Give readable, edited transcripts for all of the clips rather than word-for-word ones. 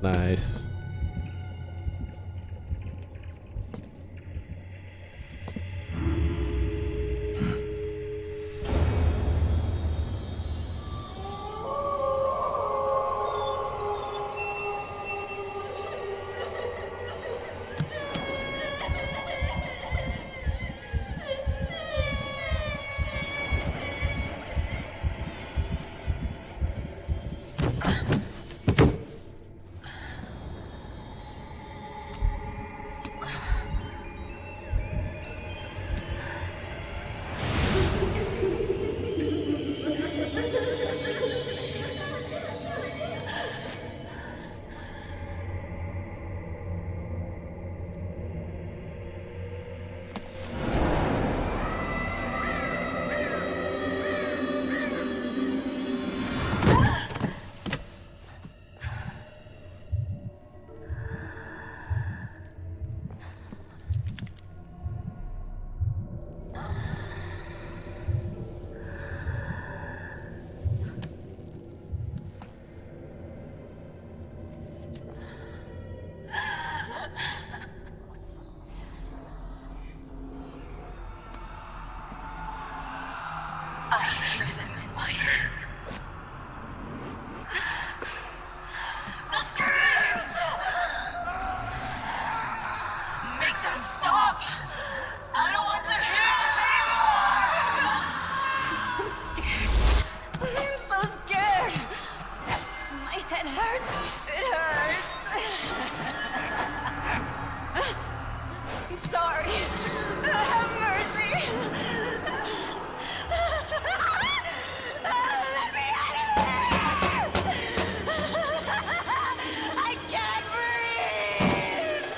Nice. I hear them in my head. The screams! Make them stop! I don't want to hear them anymore! I'm scared. I'm so scared. My head hurts. It hurts. I'm sorry. Have mercy. Let me out of here! I can't breathe!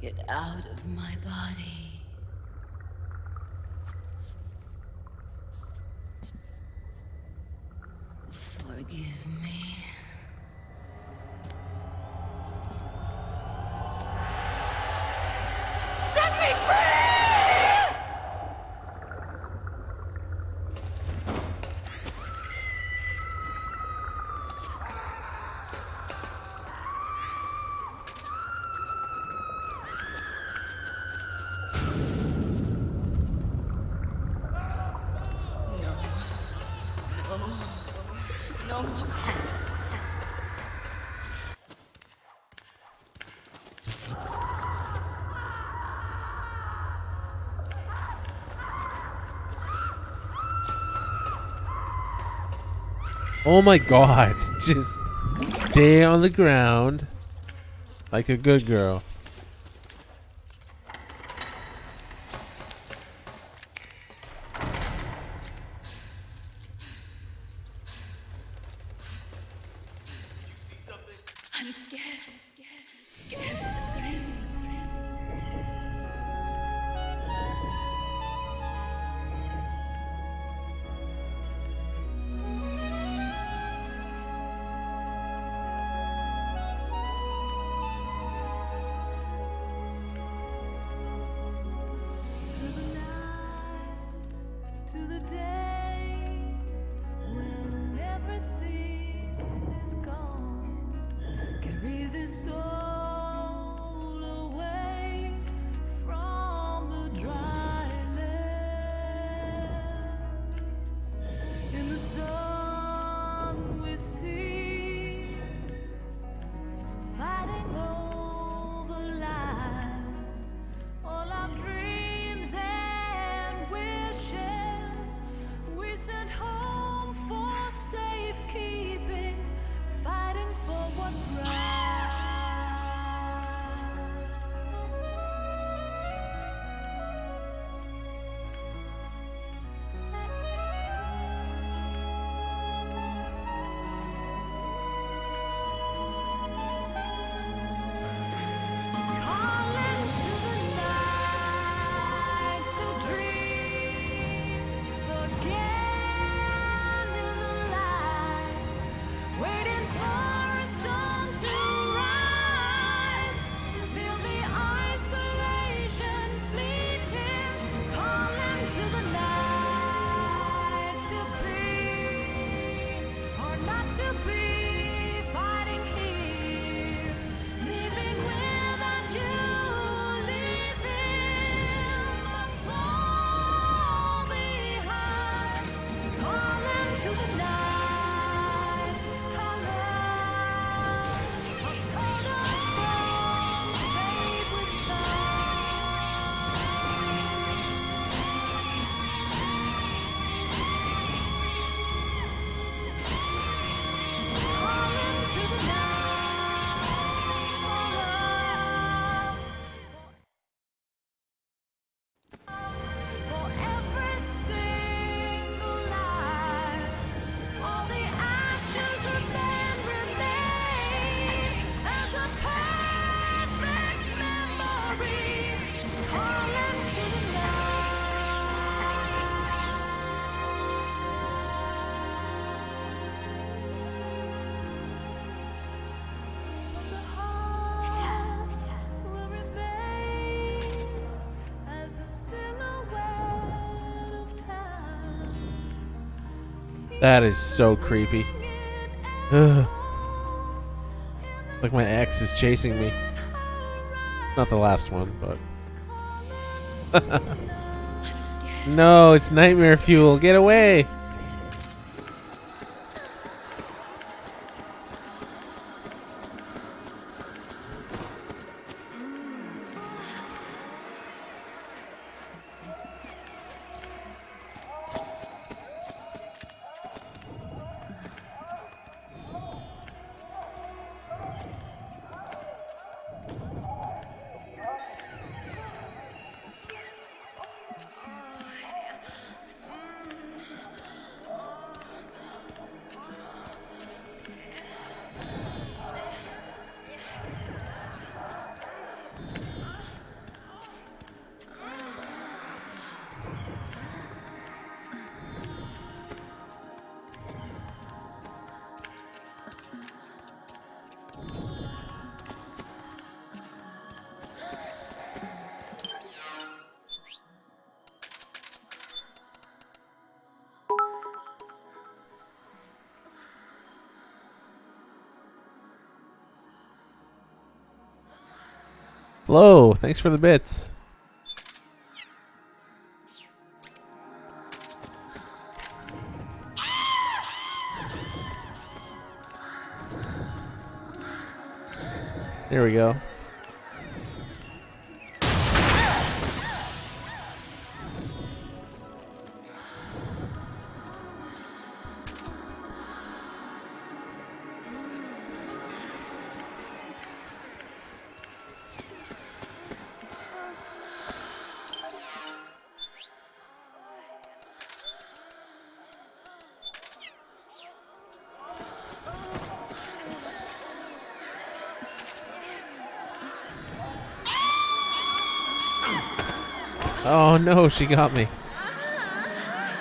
Get out of my body. Forgive me. Set me free! No. Oh my god. Just stay on the ground like a good girl. I'm scared. Scared of the screams. That is so creepy. Ugh. Like my ex is chasing me. Not the last one, but... No, it's nightmare fuel. Get away! Hello, thanks for the bits. There we go. Oh no, she got me.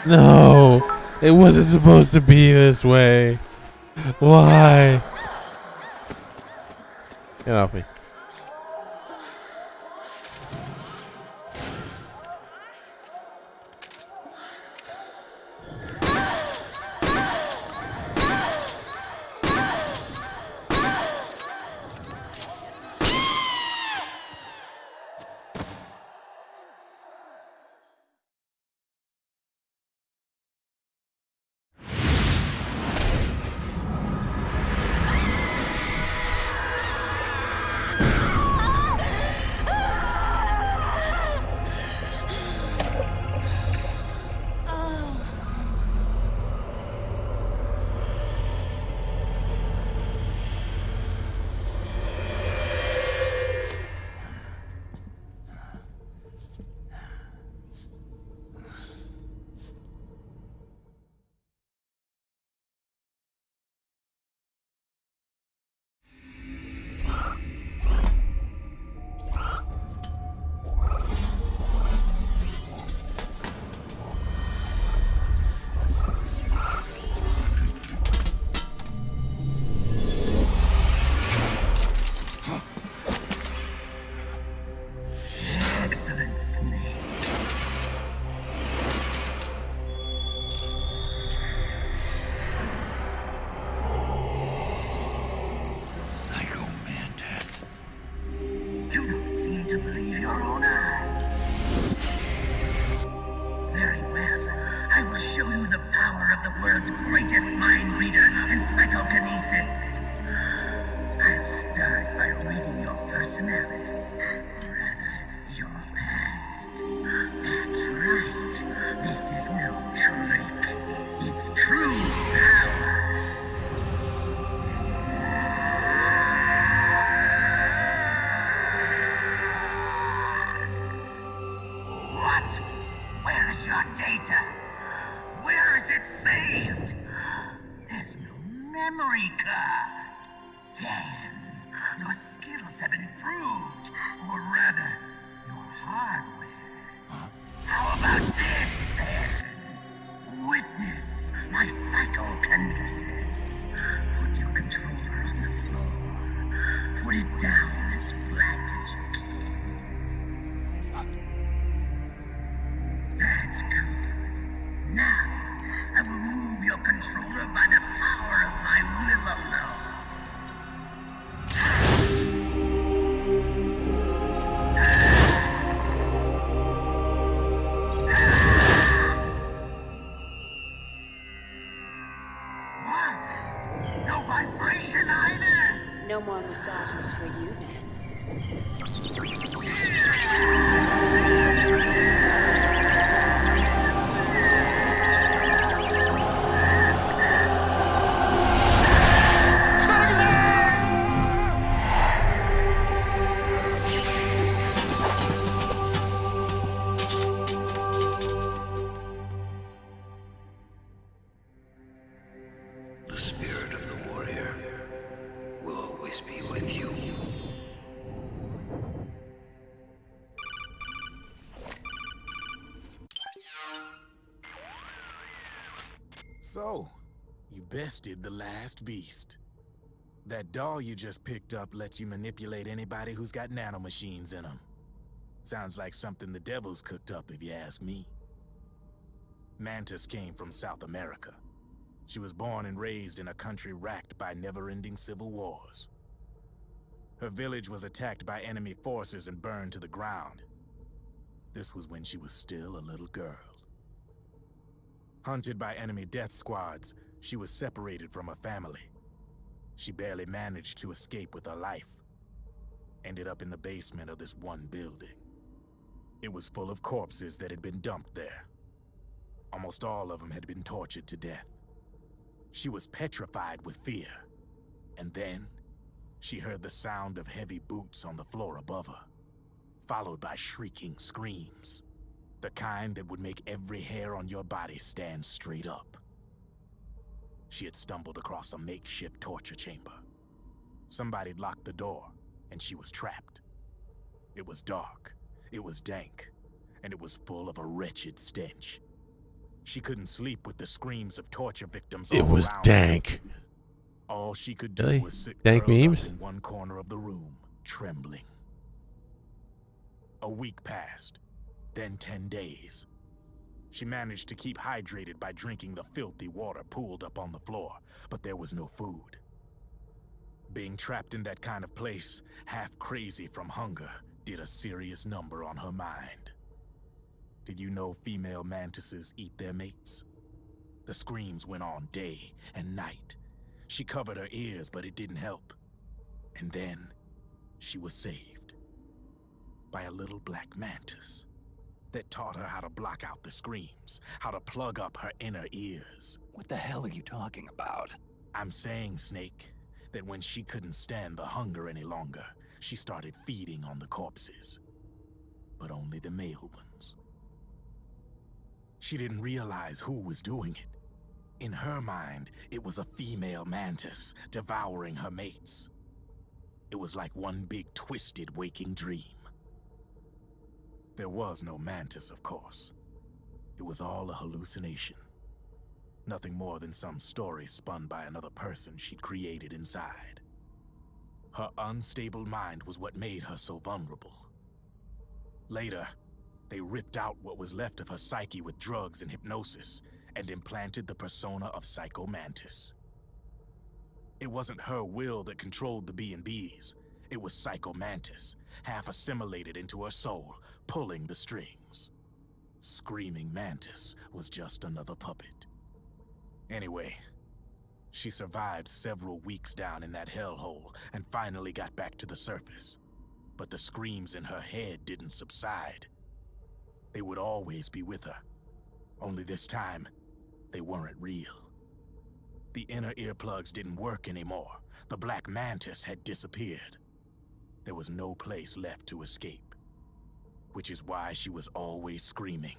No, it wasn't supposed to be this way. Why? Get off me. Now, I will move your control massages for you then. The spirit of the warrior will always be with you. So, you bested the last beast. That doll you just picked up lets you manipulate anybody who's got nanomachines in them. Sounds like something the devil's cooked up, if you ask me. Mantis came from South America. She was born and raised in a country racked by never-ending civil wars. Her village was attacked by enemy forces and burned to the ground. This was when she was still a little girl. Hunted by enemy death squads, she was separated from her family. She barely managed to escape with her life. Ended up in the basement of this one building. It was full of corpses that had been dumped there. Almost all of them had been tortured to death. She was petrified with fear. And then, she heard the sound of heavy boots on the floor above her, followed by shrieking screams. The kind that would make every hair on your body stand straight up. She had stumbled across a makeshift torture chamber. Somebody'd locked the door, and she was trapped. It was dark, it was dank, and it was full of a wretched stench. She couldn't sleep with the screams of torture victims all It was around dank. her. All she could do Really? was sit Dank curled up memes? in one corner of the room, trembling. A week passed, then 10 days. She managed to keep hydrated by drinking the filthy water pooled up on the floor, but there was no food. Being trapped in that kind of place, half crazy from hunger, did a serious number on her mind. Did you know female mantises eat their mates? The screams went on day and night. She covered her ears, but it didn't help. And then, she was saved by a little black mantis that taught her how to block out the screams, how to plug up her inner ears. What the hell are you talking about? I'm saying, Snake, that when she couldn't stand the hunger any longer, she started feeding on the corpses. But only the male ones. She didn't realize who was doing it. In her mind, it was a female mantis devouring her mates. It was like one big twisted waking dream. There was no mantis, of course. It was all a hallucination. Nothing more than some story spun by another person she'd created inside. Her unstable mind was what made her so vulnerable. Later, they ripped out what was left of her psyche with drugs and hypnosis and implanted the persona of Psycho Mantis. It wasn't her will that controlled the B&Bs. It was Psycho Mantis, half assimilated into her soul, pulling the strings. Screaming Mantis was just another puppet. Anyway, she survived several weeks down in that hellhole and finally got back to the surface. But the screams in her head didn't subside. They would always be with her. Only this time, they weren't real. The inner earplugs didn't work anymore. The black mantis had disappeared. There was no place left to escape. Which is why she was always screaming,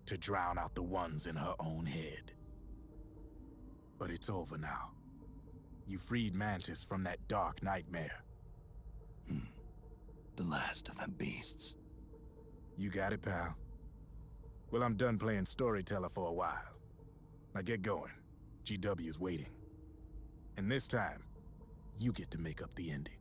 to drown out the ones in her own head. But it's over now. You freed Mantis from that dark nightmare. The last of them beasts. You got it, pal. Well, I'm done playing storyteller for a while. Now get going. GW's waiting. And this time, you get to make up the ending.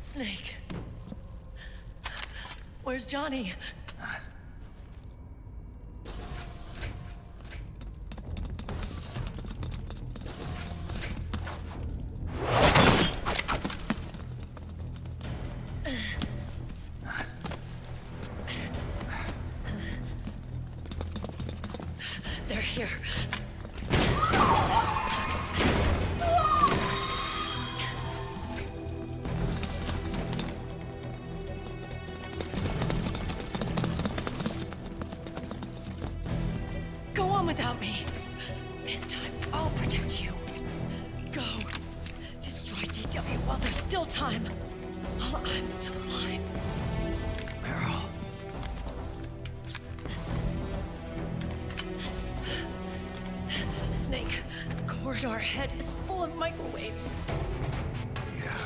Snake. Where's Johnny? They're here. Go on without me. This time, I'll protect you. Go. Destroy DW while there's still time. While I'm still alive. Meryl. Snake, the corridor ahead is full of microwaves. Yeah.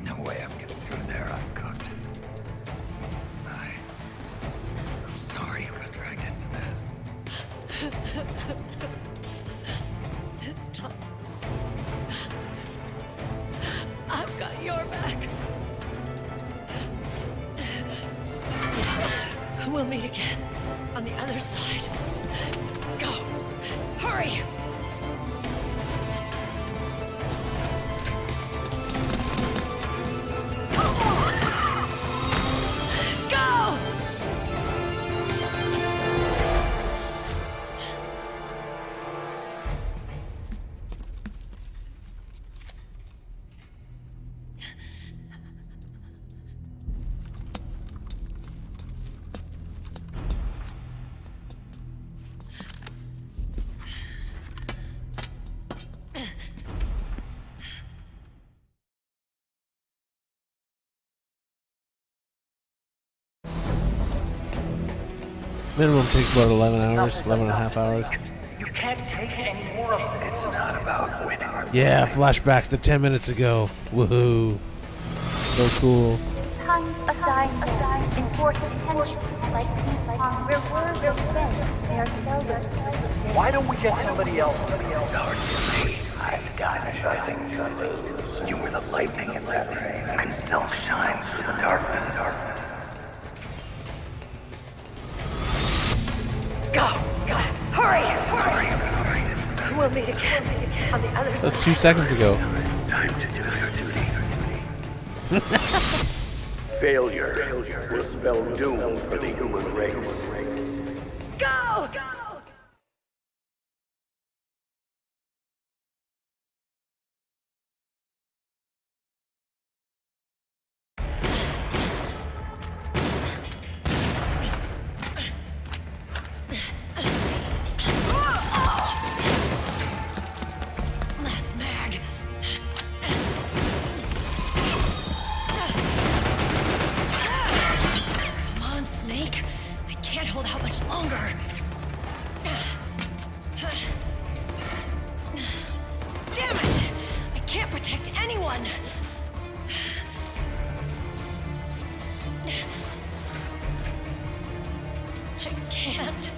No way I'm getting through there uncooked. I'm sorry you got dragged into this. This time, I've got your back. We'll meet again on the other side. Go! Hurry! Go! Minimum takes about 11 hours, 11 and a half hours. You can't take any more of this. It's not about winning or Yeah, flashbacks to 10 minutes ago. Woohoo. So cool. Tons of dying men enforce attention like ping pong where words are spent. They are seldom. Why don't we get somebody else? I've got nothing to lose. You were the lightning in that rain. I can still shine through the darkness. Go! Go! Hurry! Hurry! We'll meet again on the other That was 2 seconds ago. Time to do your duty. Failure will spell doom for the human race. Go! Go! Last mag. Come on, Snake. I can't hold out much longer. Damn it! I can't protect anyone. I can't.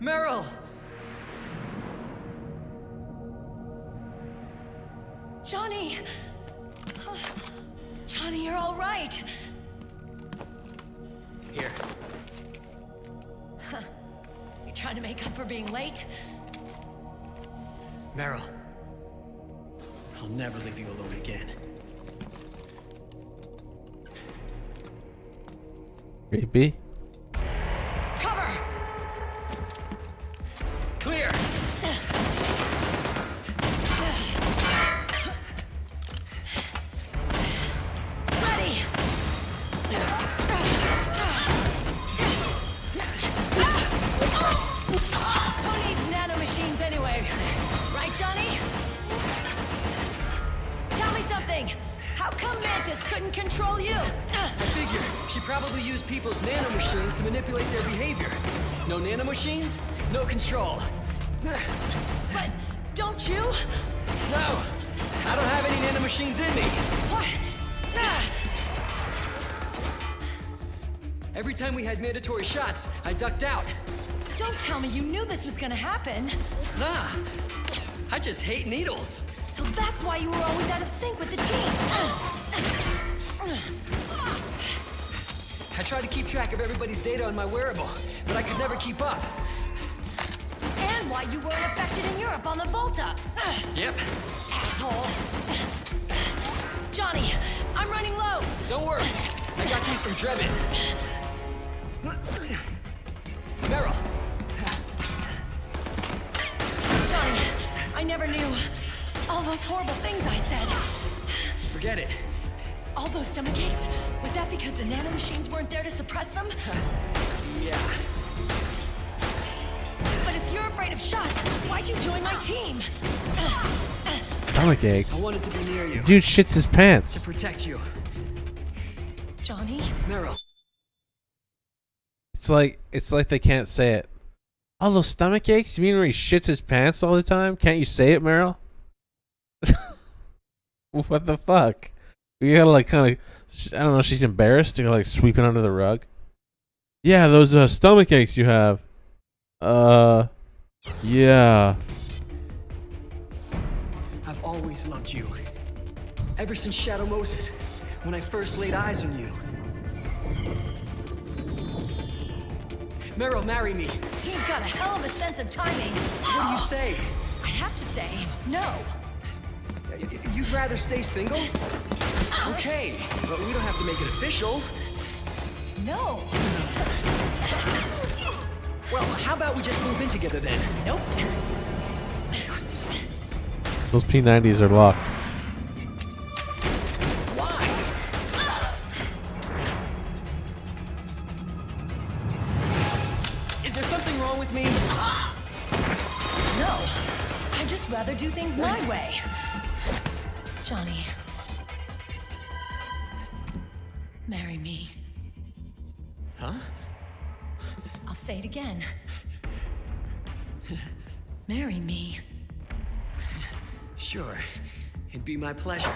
Meryl! Johnny! Johnny, you're all right. Here. You trying to make up for being late? Meryl. I'll never leave you alone again. Creepy. Cover! Clear! Ready! Who needs nanomachines anyway? Right, Johnny? Tell me something! How come Mantis couldn't control you? I figured she probably used people's nanomachines to manipulate their behavior. No nanomachines, no control. But don't you? No! I don't have any nanomachines in me. What? Ah! Every time we had mandatory shots, I ducked out. Don't tell me you knew this was gonna happen. Nah, I just hate needles. So that's why you were always out of sync with the team. I tried to keep track of everybody's data on my wearable, but I could never keep up. And why you weren't affected in Europe on the Volta. Yep. Asshole. Johnny, I'm running low. Don't worry. I got these from Drebin. Meryl. Johnny, I never knew. All those horrible things I said. Forget it. All those stomach aches. Was that because the nanomachines weren't there to suppress them? Yeah. But if you're afraid of shots, why'd you join my team? Stomach aches. I wanted to be near you. Dude shits his To pants. protect you. Johnny? Meryl. It's like they can't say it. Oh, those stomach aches? You mean where he shits his pants all the time? Can't you say it, Meryl? What the fuck? You gotta like kind of, I don't know. She's embarrassed to like sweep it under the rug. Yeah, those stomach aches you have. Yeah. I've always loved you. Ever since Shadow Moses, when I first laid eyes on you. Meryl, marry me. You've got a hell of a sense of timing. What do you say? I'd have to say no. You'd rather stay single? Okay, but we don't have to make it official. No. Well, how about we just move in together then? Nope. Those P90s are locked. Why? Is there something wrong with me? No. I'd just rather do things my way. Johnny. Marry me. Huh? I'll say it again. Marry me. Sure. It'd be my pleasure.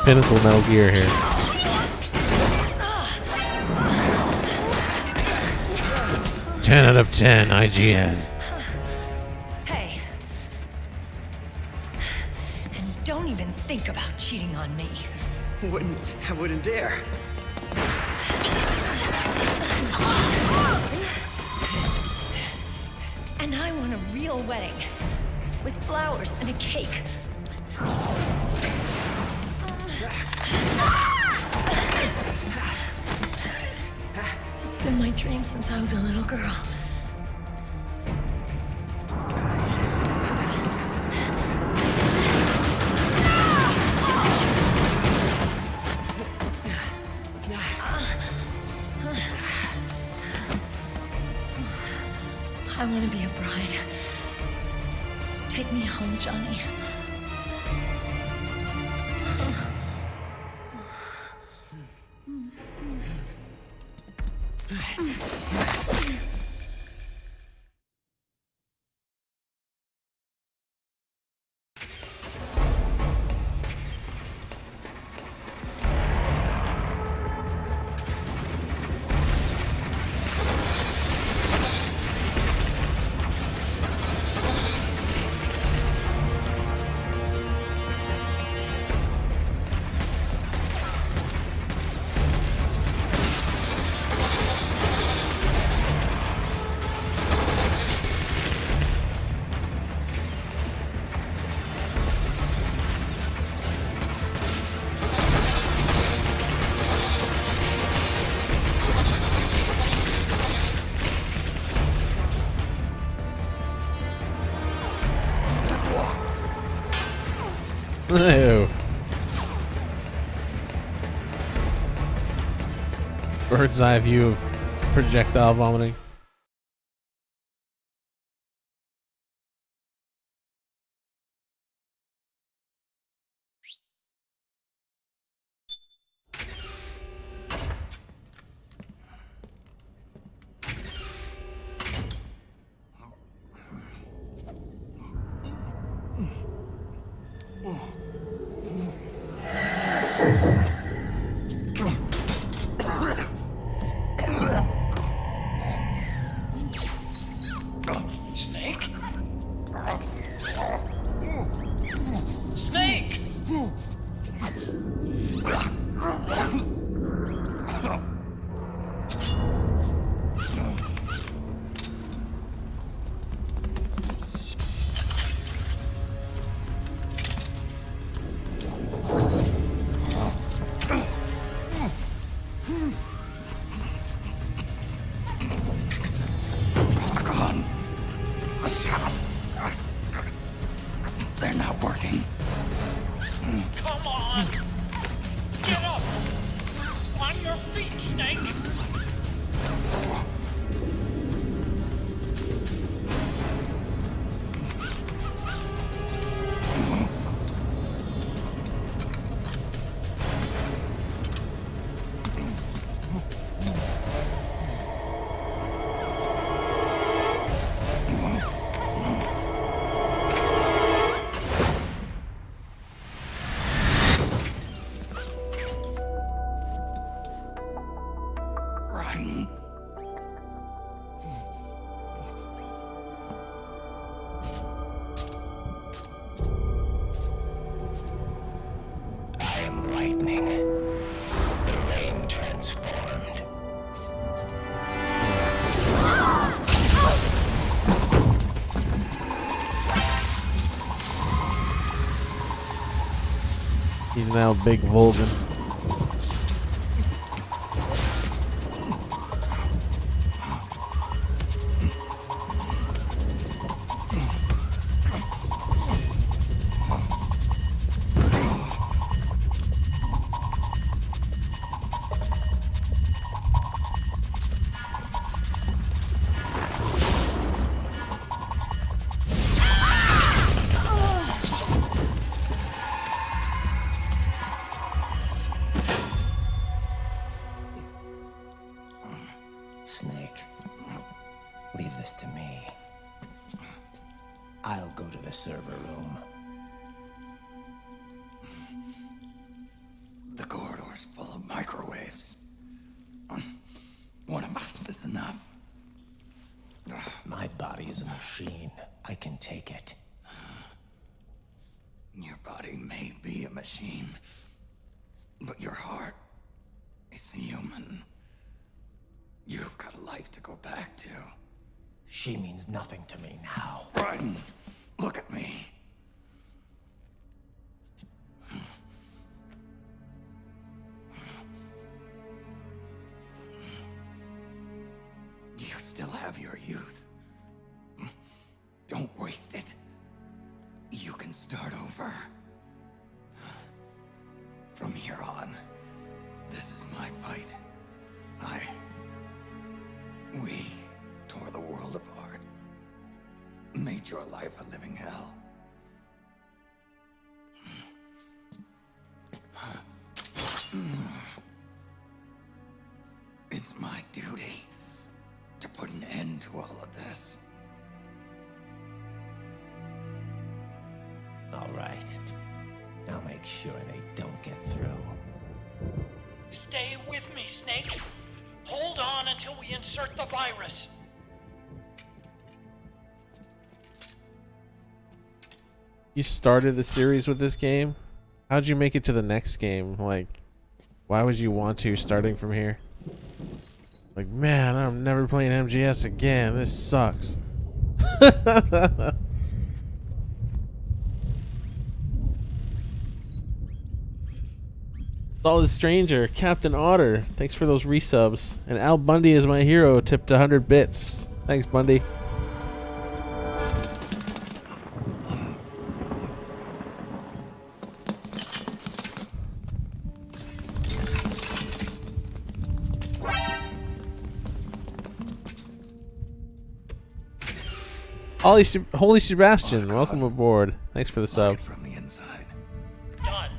Pinnacle Metal Gear here. Ten out of 10 IGN. Hey. And don't even think about cheating on me. I wouldn't dare. And I want a real wedding. With flowers and a cake. It's been my dream since I was a little girl. I want to be a bride. Take me home, Johnny. Ew. Bird's eye view of projectile vomiting. Run. I am lightning. The rain transformed. He's now Big Vulcan. Snake, leave this to me. I'll go to the server room. The corridor's full of microwaves. One of us is enough. My body is a machine. I can take it. Your body may be a machine, but your heart is human. You've got a life to go back to. She means nothing to me now. Run! Look at me. You still have your youth. Don't waste it. You can start over. From here on, this is my fight. We tore the world apart. Made your life a living hell. It's my duty to put an end to all of this. All right. I'll make sure they don't get through. Stay with me, Snake. Hold on until we insert the virus. You started the series with this game? How'd you make it to the next game? Like, why would you want to starting from here? Like, man, I'm never playing MGS again. This sucks. Oh, the stranger, Captain Otter. Thanks for those resubs. And Al Bundy is my hero. Tipped 100 bits. Thanks, Bundy. Holy Sebastian, welcome aboard. Thanks for the sub. From the inside. Done.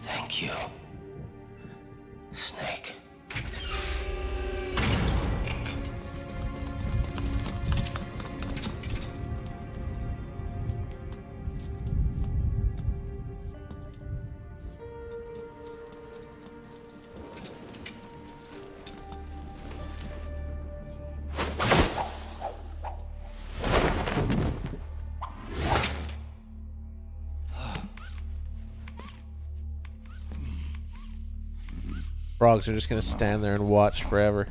Thank you, Snake. Frogs are just gonna stand there and watch forever.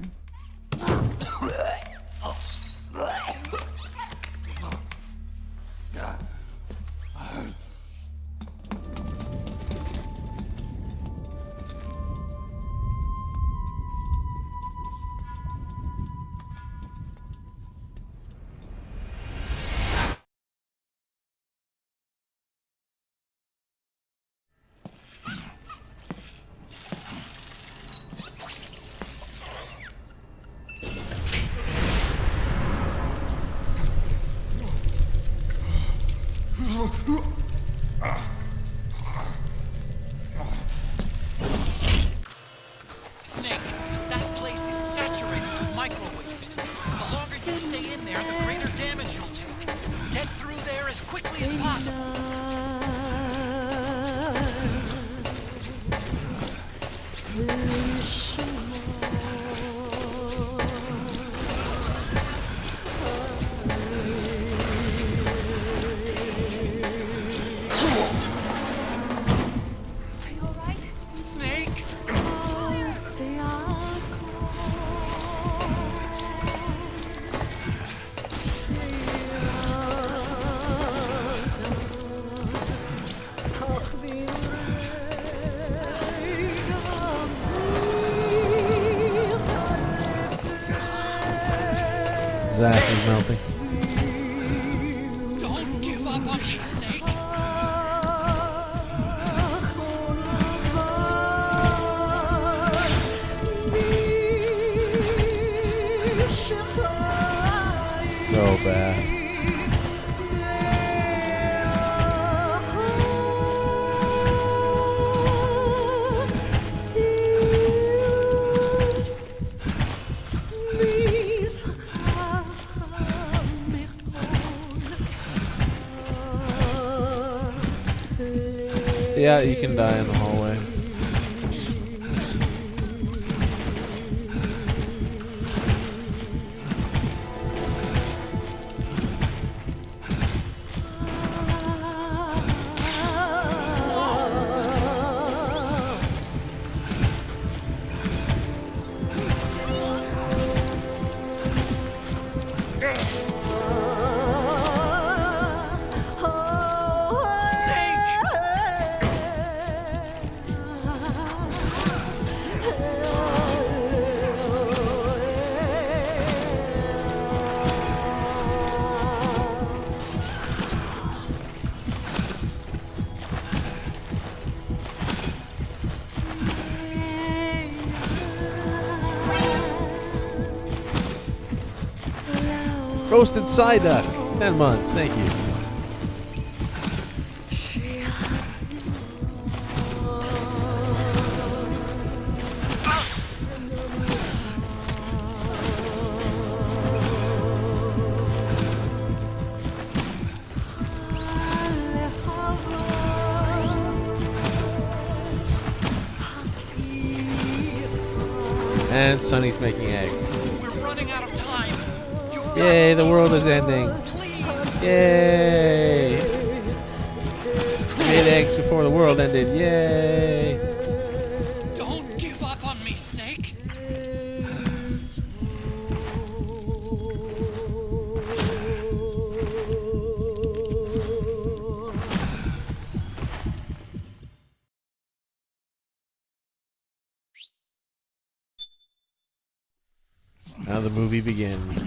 Snake, that place is saturated with microwaves. The longer you stay in there, the greater damage you'll take. Zach is melting. Don't give up on me, Snake. So bad. Yeah, you can die in the hallway. Roasted cider. 10 months. Thank you. And Sonny's making eggs. We're running out of time. Yay, the world is ending. Yay! We made eggs before the world ended. Yay! Don't give up on me, Snake. Now the movie begins.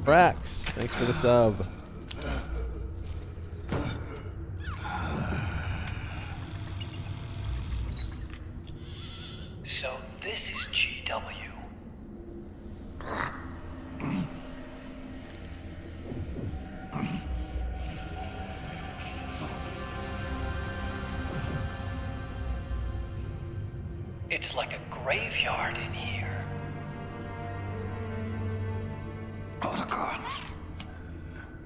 Brax, thanks for the sub. So this is GW. It's like a graveyard in here. Otacon,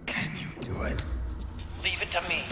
can you do it? Leave it to me.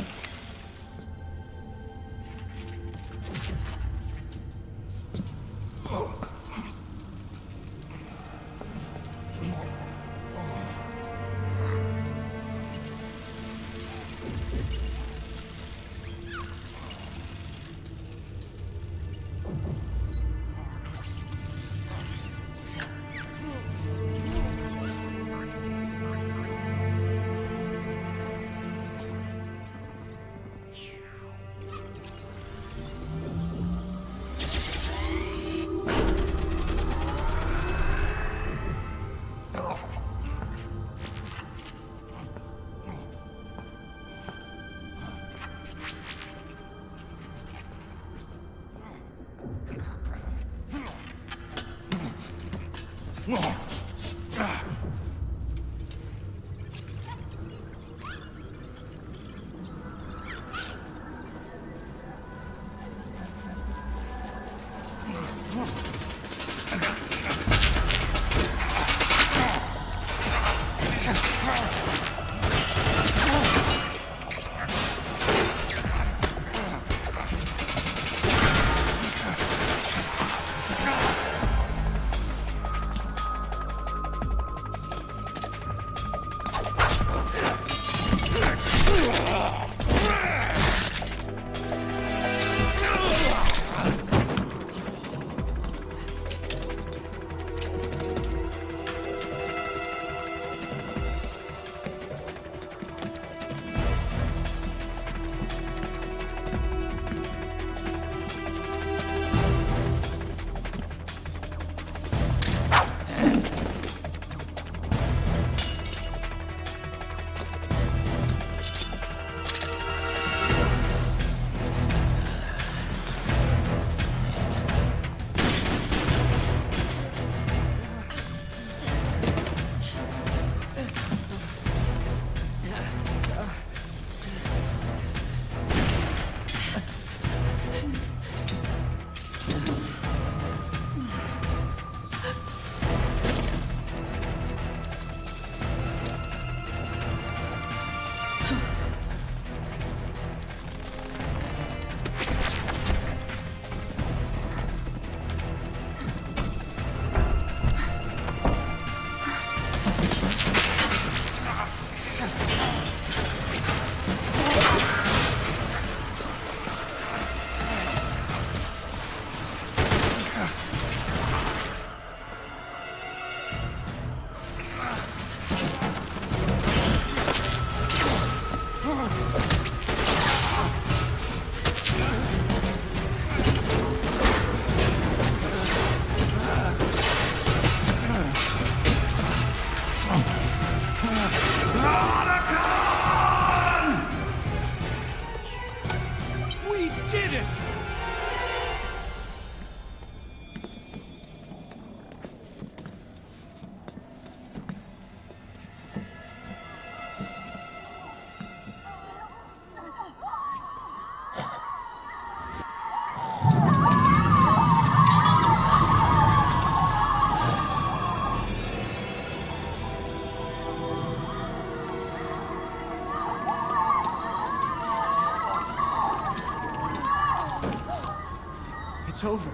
It's over.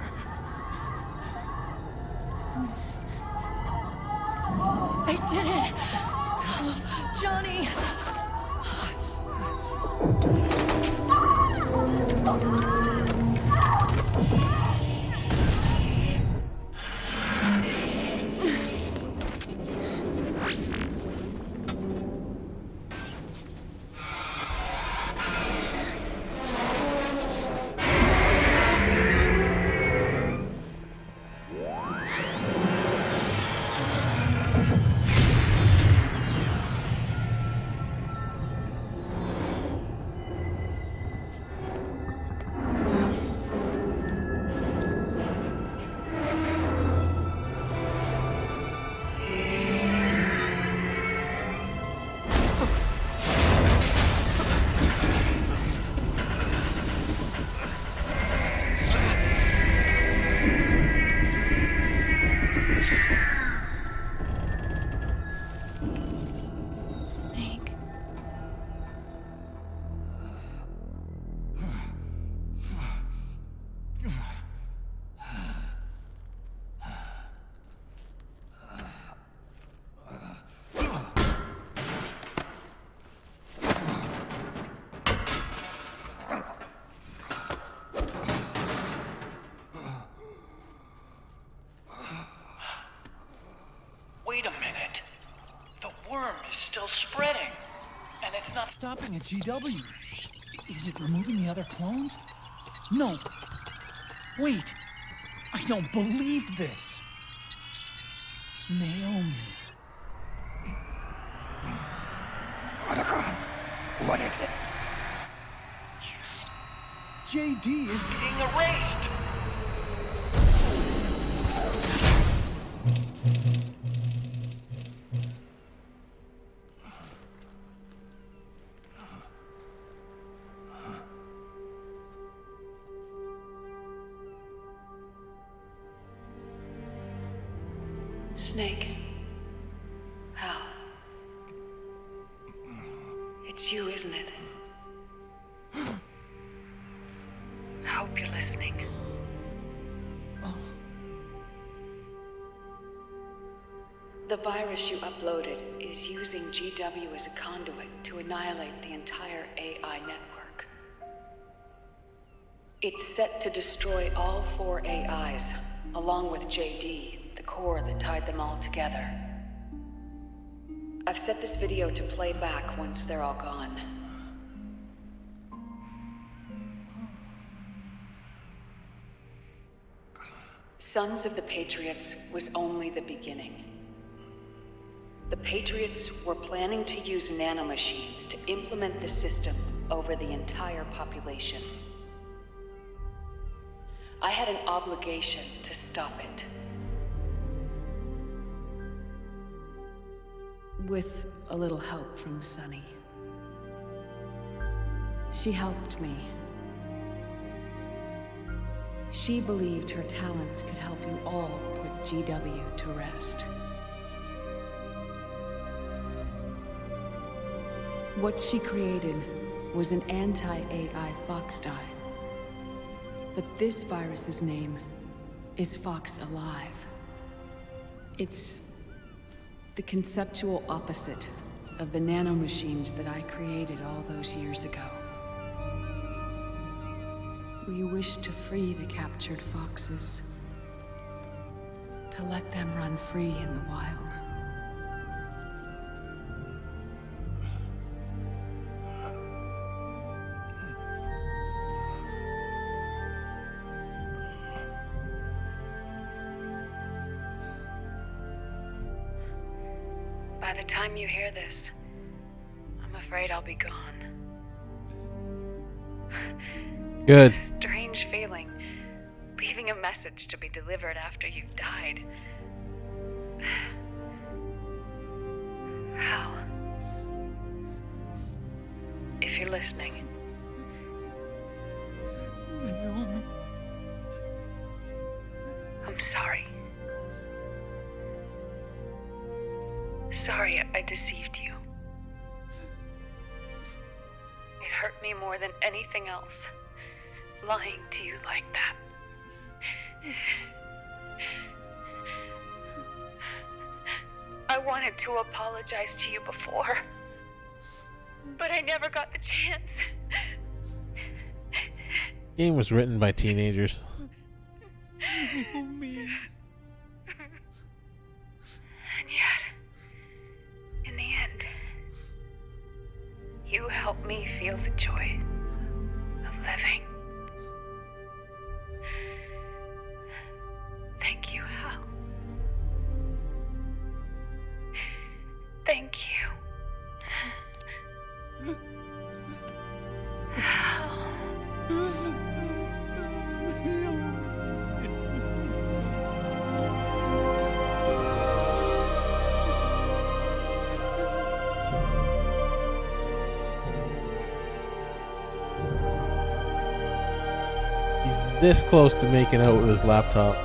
I did it! Johnny! Snake. Wait a minute. The worm is still spreading. And it's not Stopping at GW. Is it removing the other clones? No. Wait. I don't believe this. Naomi. Otacon, what is it? JD is... being erased. Snake. Hal. It's you, isn't it? I hope you're listening. The virus you uploaded is using GW as a conduit to annihilate the entire AI network. It's set to destroy all 4 AIs, along with JD, the core that tied them all together. I've set this video to play back once they're all gone. Sons of the Patriots was only the beginning. The Patriots were planning to use nanomachines to implement the system over the entire population. I had an obligation to stop it. With a little help from Sunny. She helped me. She believed her talents could help you all put GW to rest. What she created was an anti-AI Fox dye. But this virus's name is Fox Alive. It's the conceptual opposite of the nanomachines that I created all those years ago. We wish to free the captured foxes, to let them run free in the wild. By the time you hear this, I'm afraid I'll be gone. Good. Strange feeling, leaving a message to be delivered after you've died. Hal, if you're listening, I'm sorry. Sorry I deceived you. It hurt me more than anything else, lying to you like that. I wanted to apologize to you before, but I never got the chance. The game was written by teenagers. And yet, in the end, you helped me feel the joy of living. Thank you, Hal. Thank you. Hal. He's this close to making out with his laptop.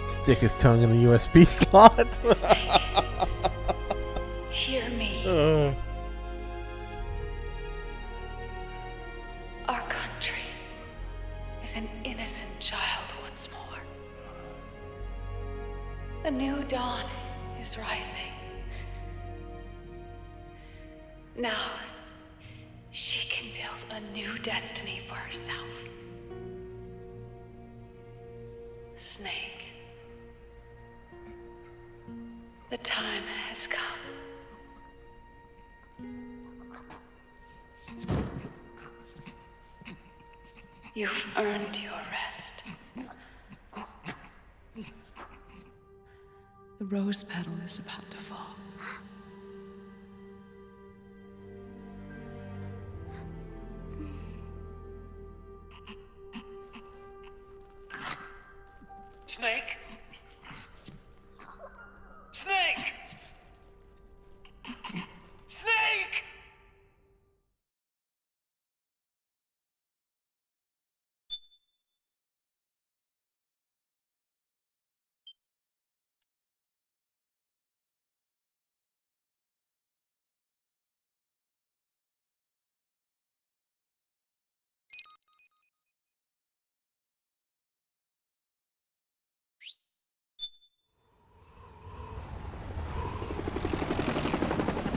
Stick his tongue in the USB slot. Hear me. Our country is an innocent child once more. A new dawn is rising. Now, she can build a new destiny for herself. Snake. The time has come. You've earned your rest. The rose petal is about to fall. Snake?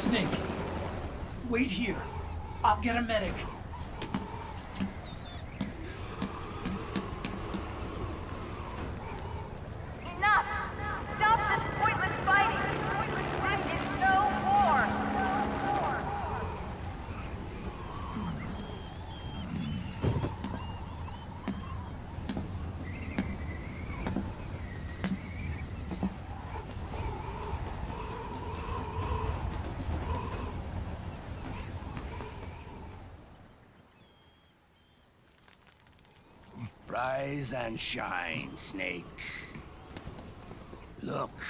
Snake, wait here. I'll get a medic. Enough! Stop this pointless fighting! This is no war! Rise and shine, Snake. Look,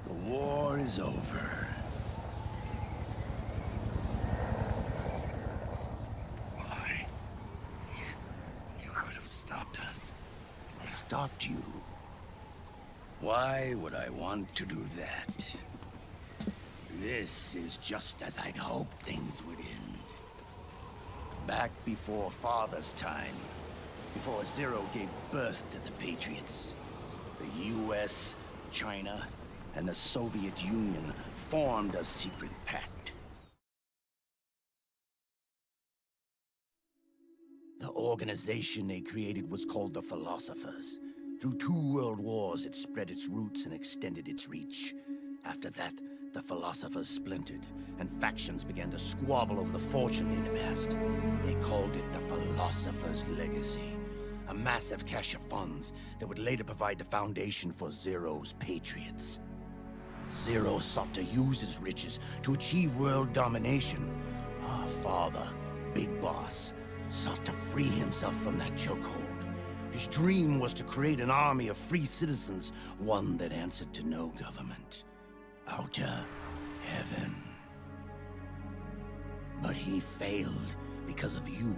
the war is over. Why? You could have stopped us. I stopped you. Why would I want to do that? This is just as I'd hoped things would end. Back before Father's time. Before Zero gave birth to the Patriots, the US, China, and the Soviet Union formed a secret pact. The organization they created was called the Philosophers. Through 2 world wars, it spread its roots and extended its reach. After that, the Philosophers splintered, and factions began to squabble over the fortune they'd amassed. They called it the Philosopher's Legacy. A massive cache of funds that would later provide the foundation for Zero's Patriots. Zero sought to use his riches to achieve world domination. Our father, Big Boss, sought to free himself from that chokehold. His dream was to create an army of free citizens, one that answered to no government. Outer heaven. But he failed because of you.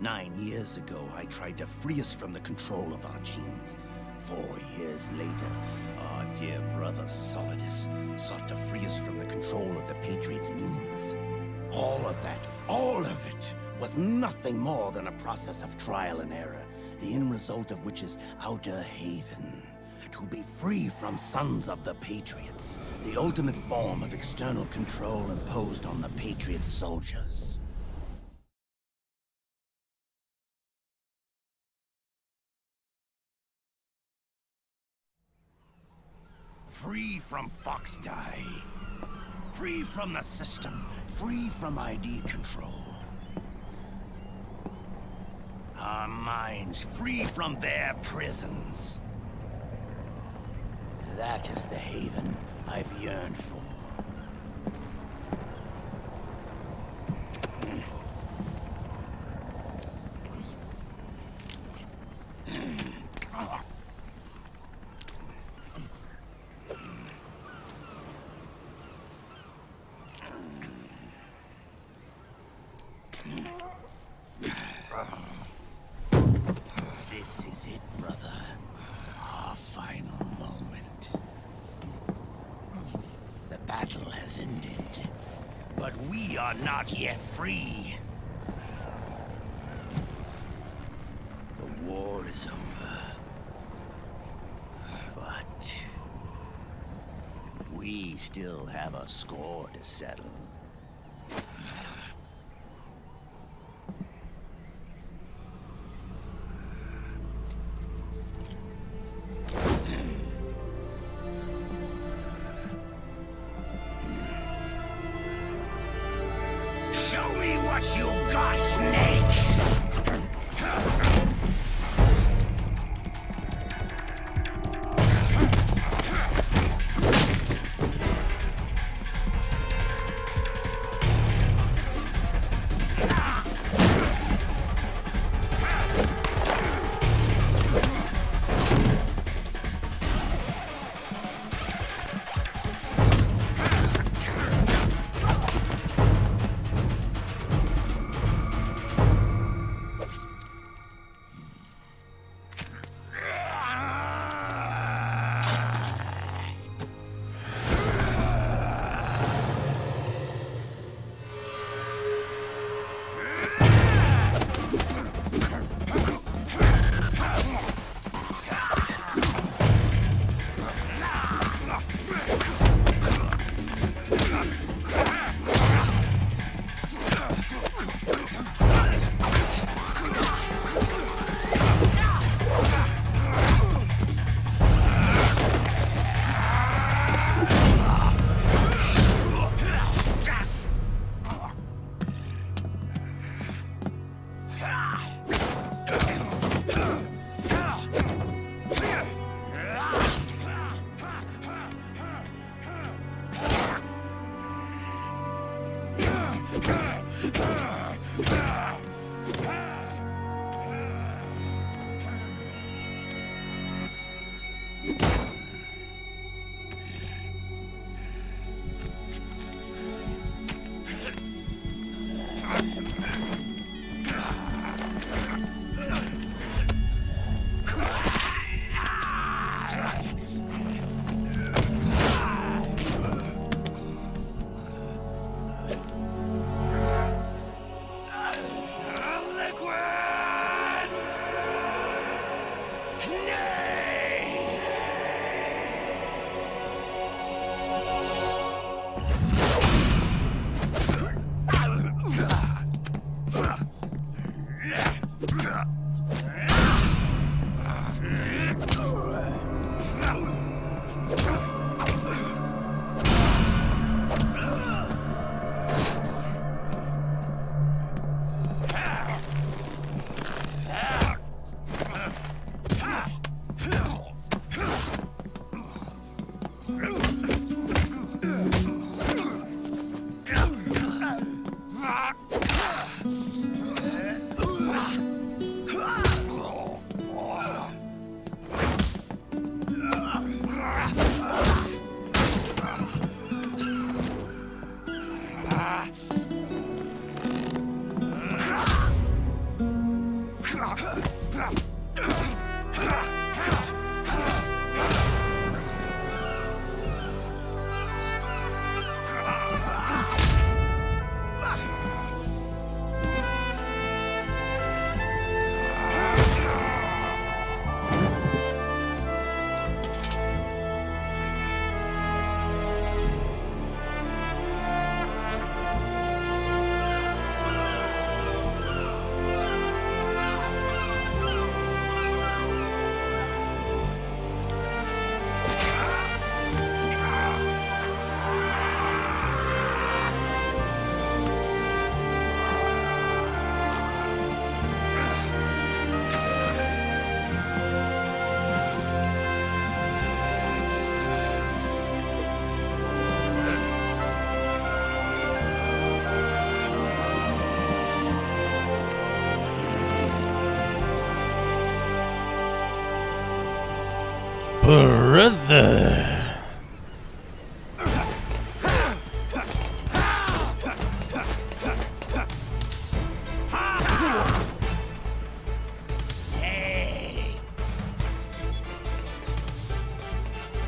9 years ago, I tried to free us from the control of our genes. 4 years later, our dear brother Solidus sought to free us from the control of the Patriots' means. All of it, was nothing more than a process of trial and error, the end result of which is Outer Haven. To be free from sons of the Patriots, the ultimate form of external control imposed on the Patriot soldiers. Free from Foxdie. Free from the system. Free from ID control. Our minds free from their prisons. That is the haven I've yearned for. This is it, brother. Our final moment. The battle has ended, but we are not yet free. The war is over, but we still have a score to settle. Show me what you've got, Snake! Brother.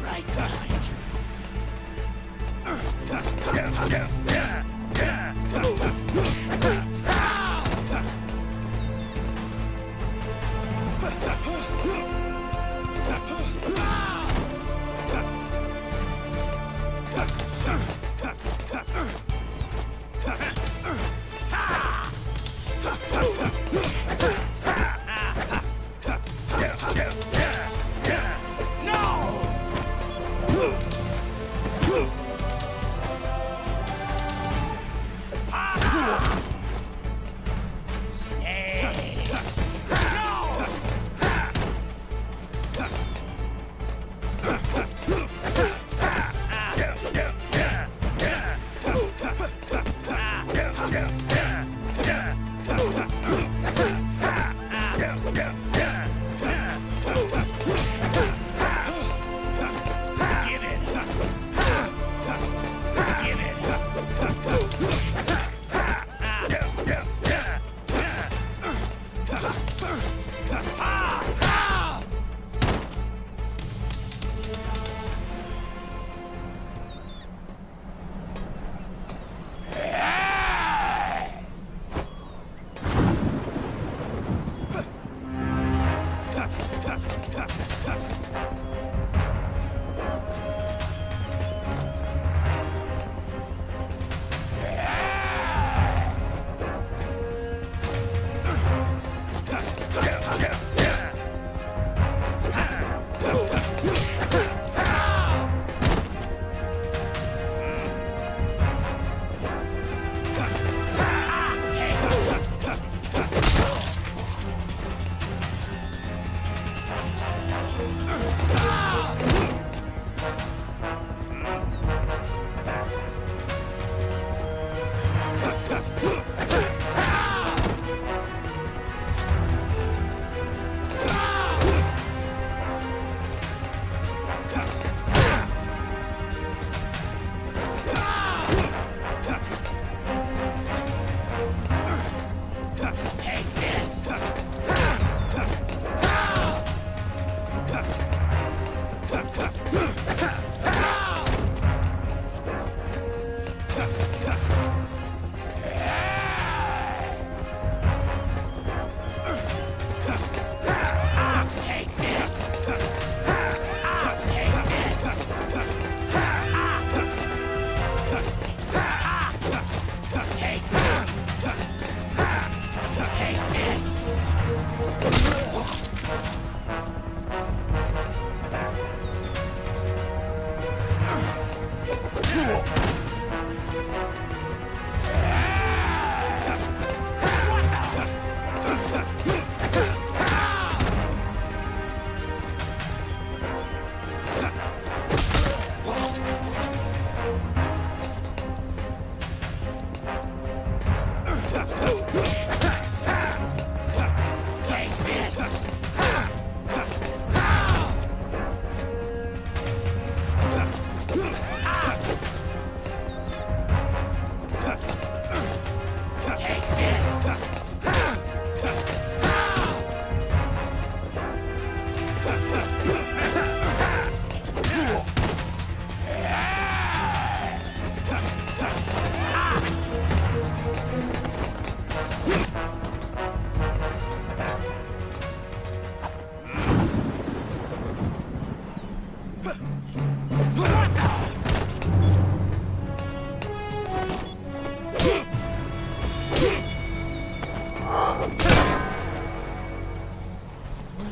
Right behind you.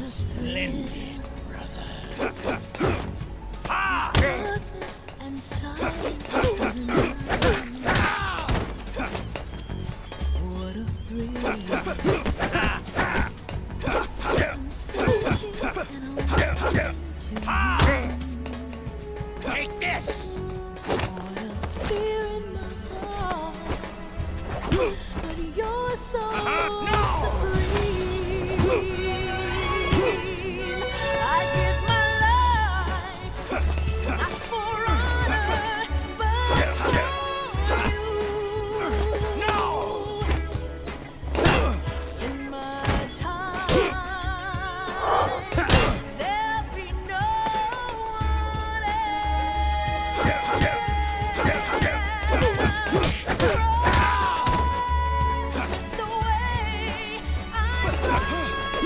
Splendid, brother. Darkness and silence for the night. What a thrill. I'm searching and I'm to Take this! what a fear in my heart. But you're so supreme. I give my life, not for honor, but for you. No! In my time, there'll be no one else. It's the way I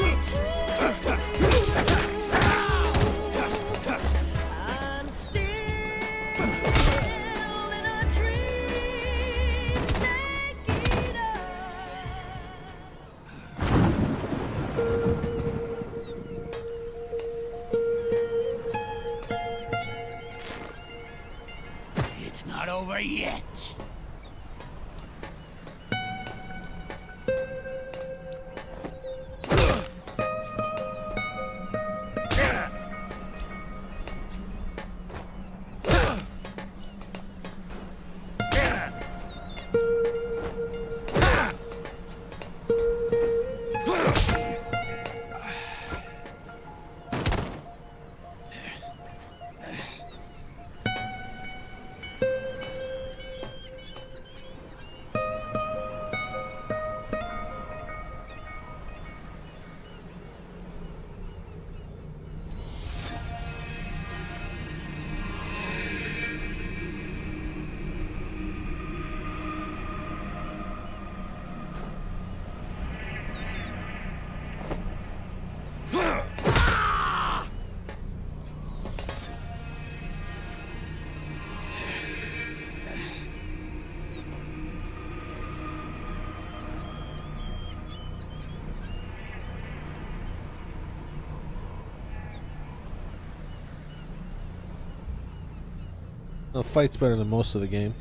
want to. I'm still in a dream, snake eater. It's not over yet. The fight's better than most of the game.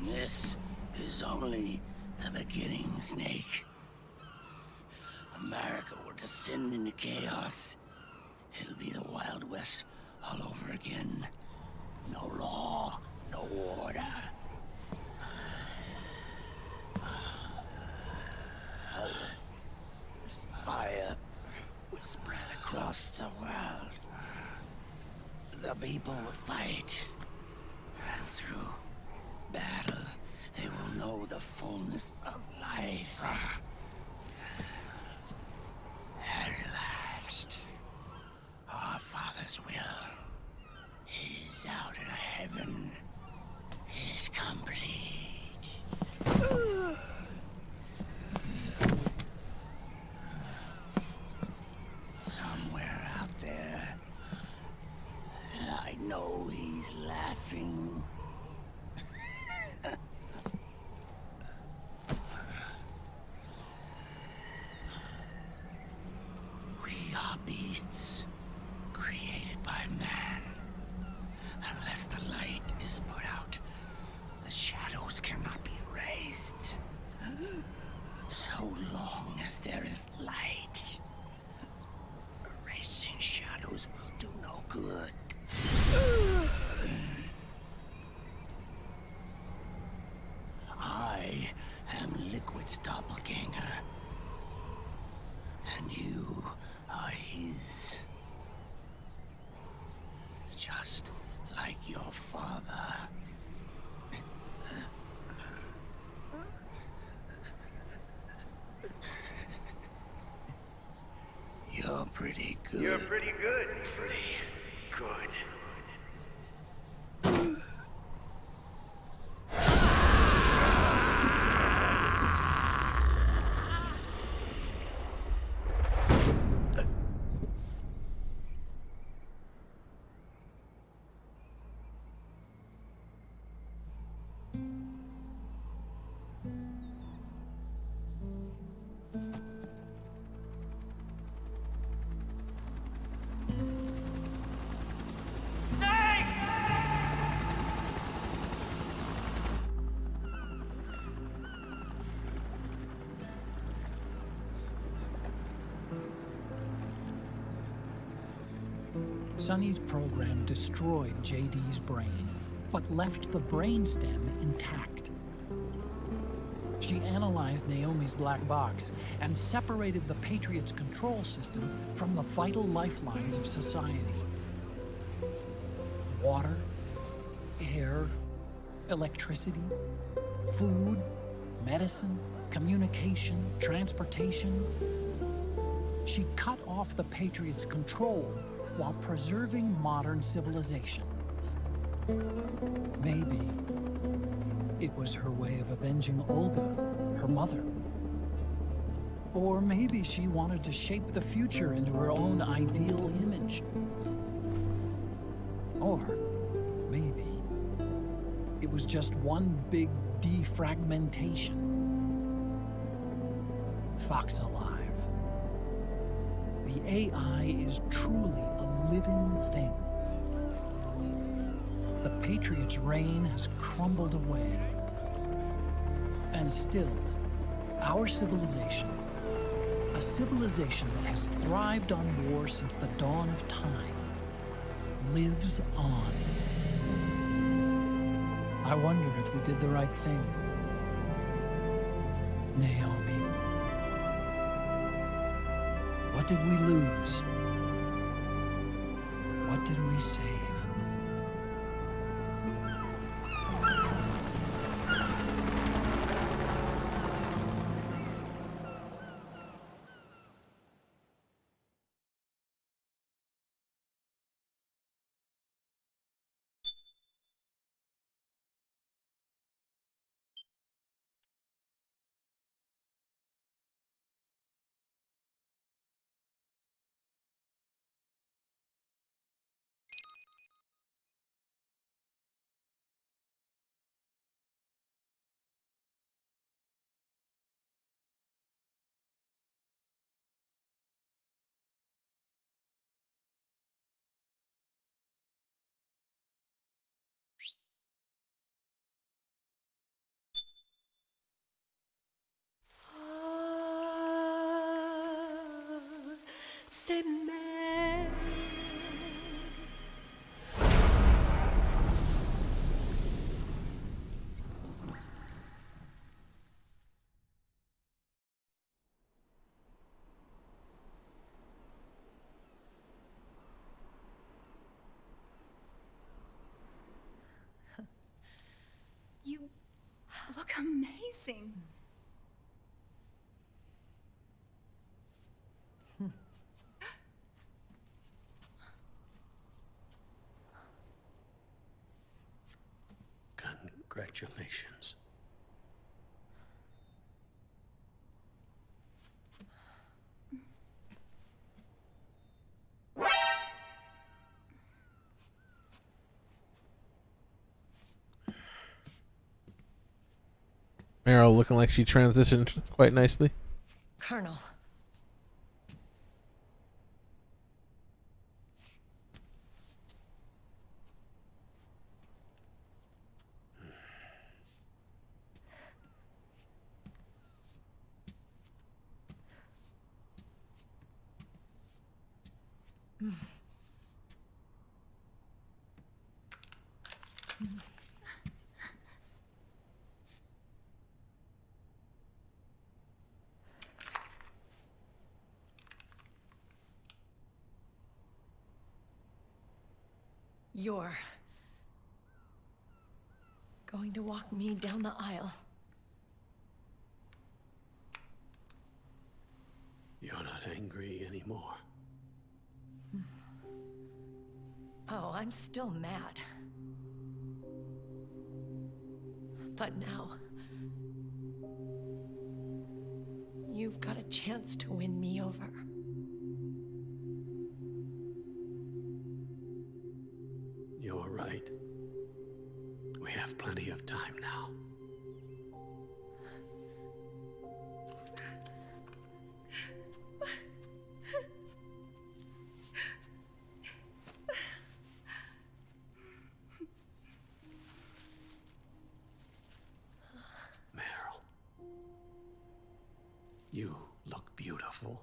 This is only the beginning, Snake. America will descend into chaos. It'll be the Wild West all over again. No law, no order. Fire will spread across the world. The people will fight. And through battle, they will know the fullness of life. At last, our Father's will is out in heaven, is complete. Somewhere know he's laughing. We are beasts created by man. Unless the light is put out, the shadows cannot be erased. So long as there is light, erasing shadows will do no good. I am Liquid's doppelganger, and you are his. Just like your father. You're pretty good. You're pretty good. Pretty good. Sonny's program destroyed JD's brain, but left the brainstem intact. She analyzed Naomi's black box and separated the Patriot's control system from the vital lifelines of society. Water, air, electricity, food, medicine, communication, transportation. She cut off the Patriot's control while preserving modern civilization. Maybe it was her way of avenging Olga, her mother. Or maybe she wanted to shape the future into her own ideal image. Or maybe it was just one big defragmentation. Fox alive. The AI is truly a living thing. The Patriot's reign has crumbled away. And still, our civilization, a civilization that has thrived on war since the dawn of time, lives on. I wonder if we did the right thing. Naomi. What did we lose? What did we save? C'est mère. You look amazing. Congratulations. Meryl looking like she transitioned quite nicely. Colonel. You're going to walk me down the aisle. You're not angry anymore. Oh, I'm still mad. But now, you've got a chance to win me over. You're right. We have plenty of time now. Meryl, you look beautiful.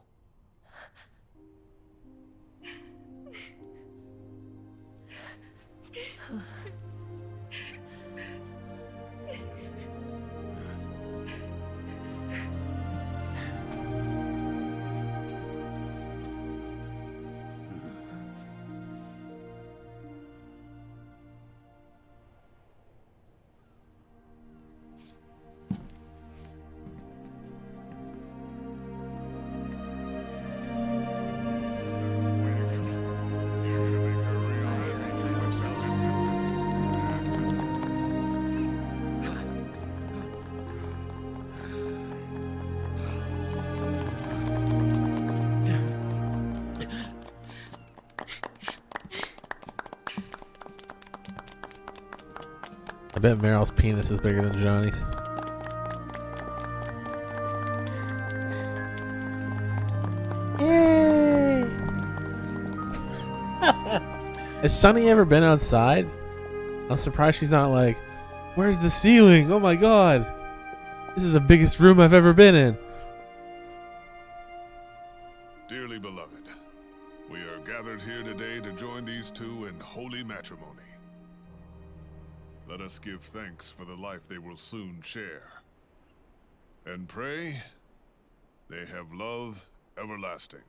I bet Meryl's penis is bigger than Johnny's. Yay! Has Sunny ever been outside? I'm surprised she's not like, where's the ceiling? Oh my god! This is the biggest room I've ever been in. Dearly beloved, we are gathered here today to join these two in holy matrimony. Let us give thanks for the life they will soon share. And pray they have love everlasting.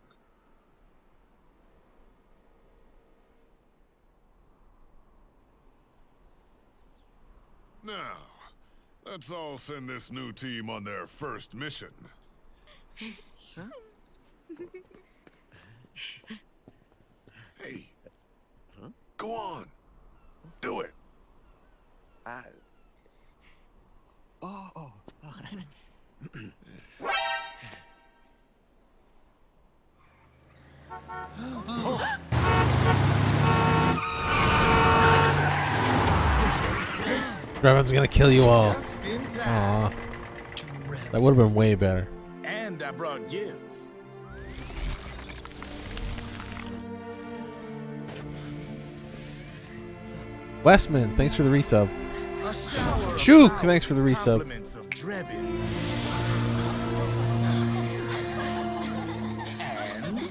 Now, let's all send this new team on their first mission. Huh? Hey, go on. Do it. Revan's gonna kill you all. Aww. That would have been way better. And I brought gifts. Westman, thanks for the resub. A shower of Chook, flowers, thanks for the resub. compliments of Drebin. And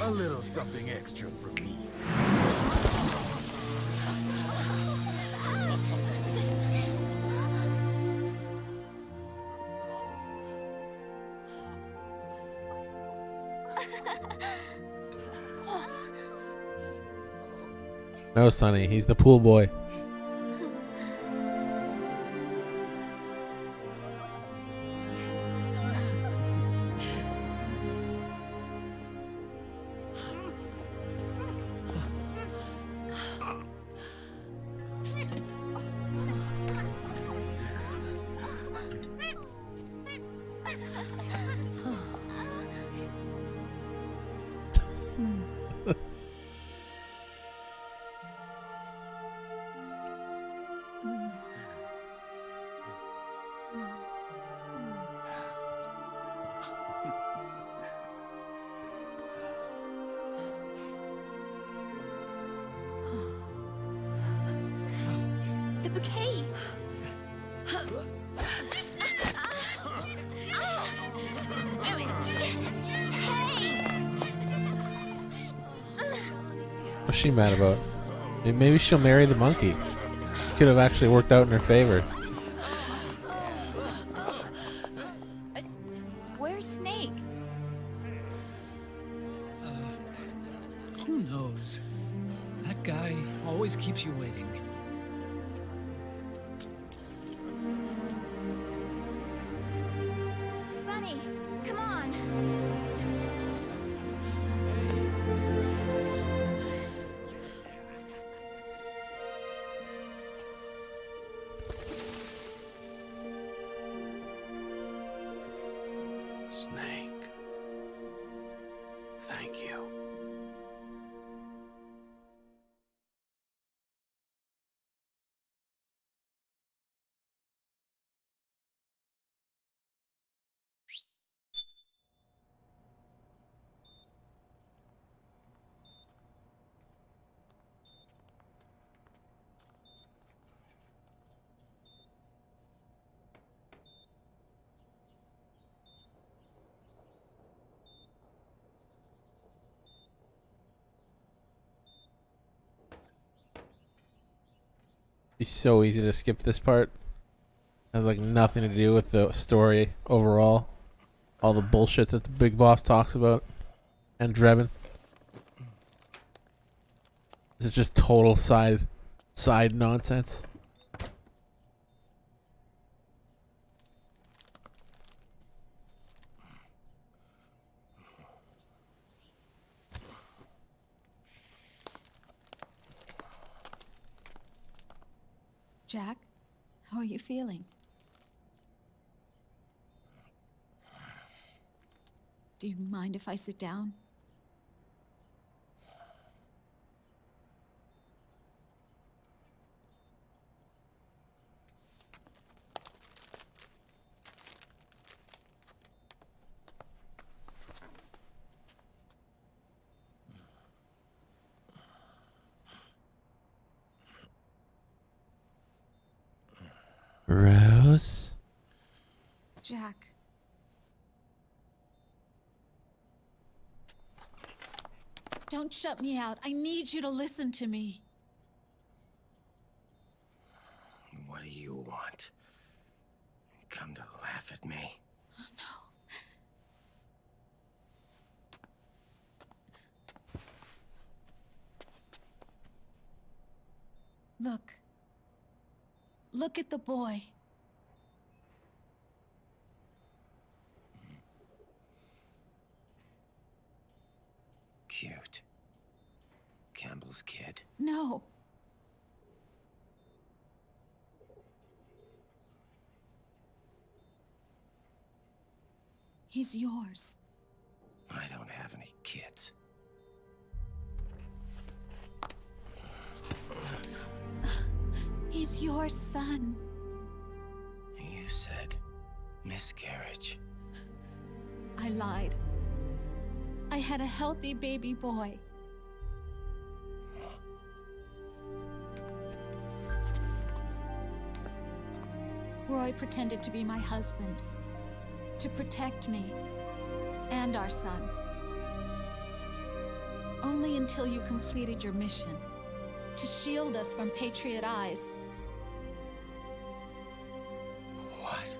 a little something extra from me. No, Sonny, he's the pool boy. What's she mad about? Maybe she'll marry the monkey. Could have actually worked out in her favor. Where's Snake? Who knows? That guy always keeps you waiting. Sunny, come on. Snake. Thank you. Be so easy to skip this part. Has like nothing to do with the story overall. All the bullshit that the big boss talks about. And Drebin. This is just total side nonsense. Jack, how are you feeling? Do you mind if I sit down? Rose? Jack. Don't shut me out. I need you to listen to me. What do you want? Come to laugh at me? Look. Look at the boy. Cute. Campbell's kid. No. He's yours. I don't have any kids. He's your son. You said miscarriage. I lied. I had a healthy baby boy. Roy pretended to be my husband, to protect me and our son. Only until you completed your mission, to shield us from Patriot eyes. What?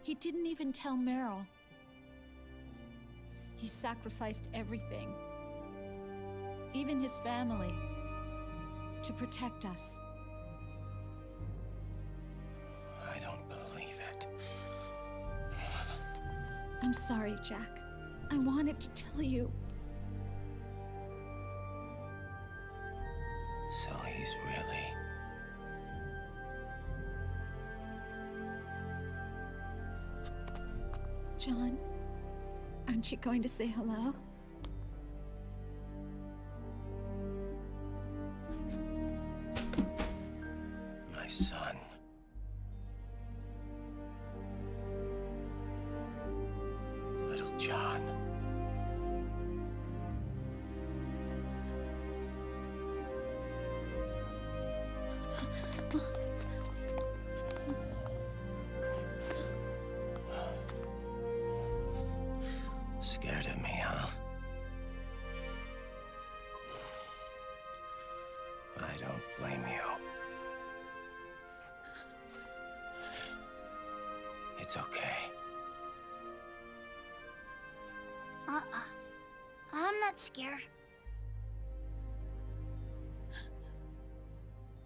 He didn't even tell Meryl. He sacrificed everything, even his family, to protect us. I don't believe it. I'm sorry, Jack. I wanted to tell you. So he's really... John, aren't you going to say hello? my son. Little John. Scared of me, huh? I don't blame you. It's okay. I'm not scared.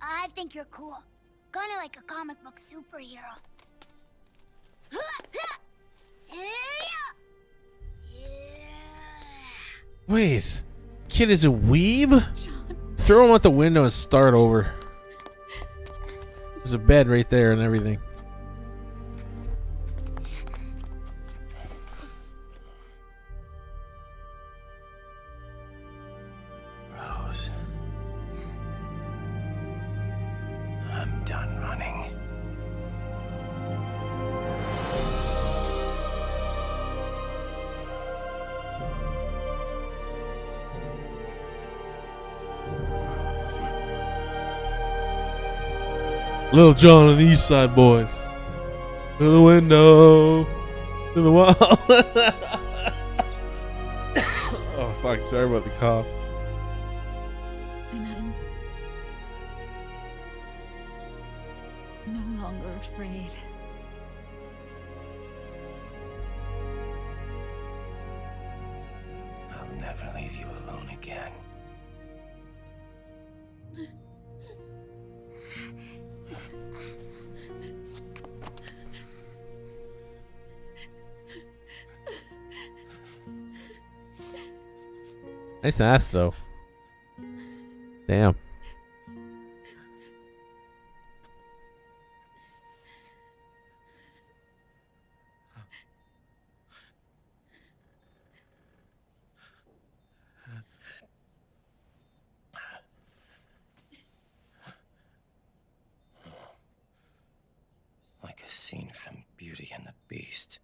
I think you're cool. Kinda like a comic book superhero. Wait, kid is a weeb? Throw him out the window and start over. There's a bed right there and everything. Rose. I'm done running. Little John and the East Side Boys. To the window. To the wall. Oh, fuck. Sorry about the cough. And I'm no longer afraid. I'll never leave you alone again. Nice ass, though. Damn. Like a scene from Beauty and the Beast.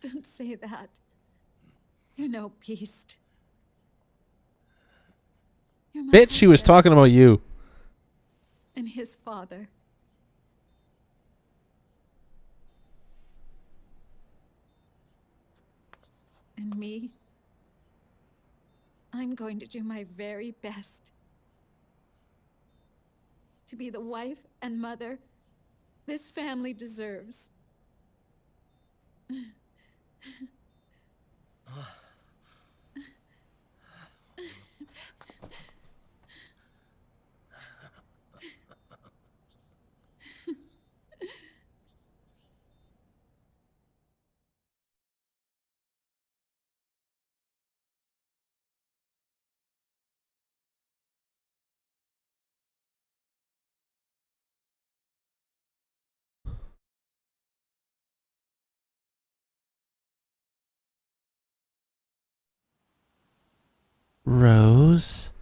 Don't say that. You're no beast. You're my Bitch, she was husband talking about you. and his father. And me? I'm going to do my very best to be the wife and mother this family deserves. Rose?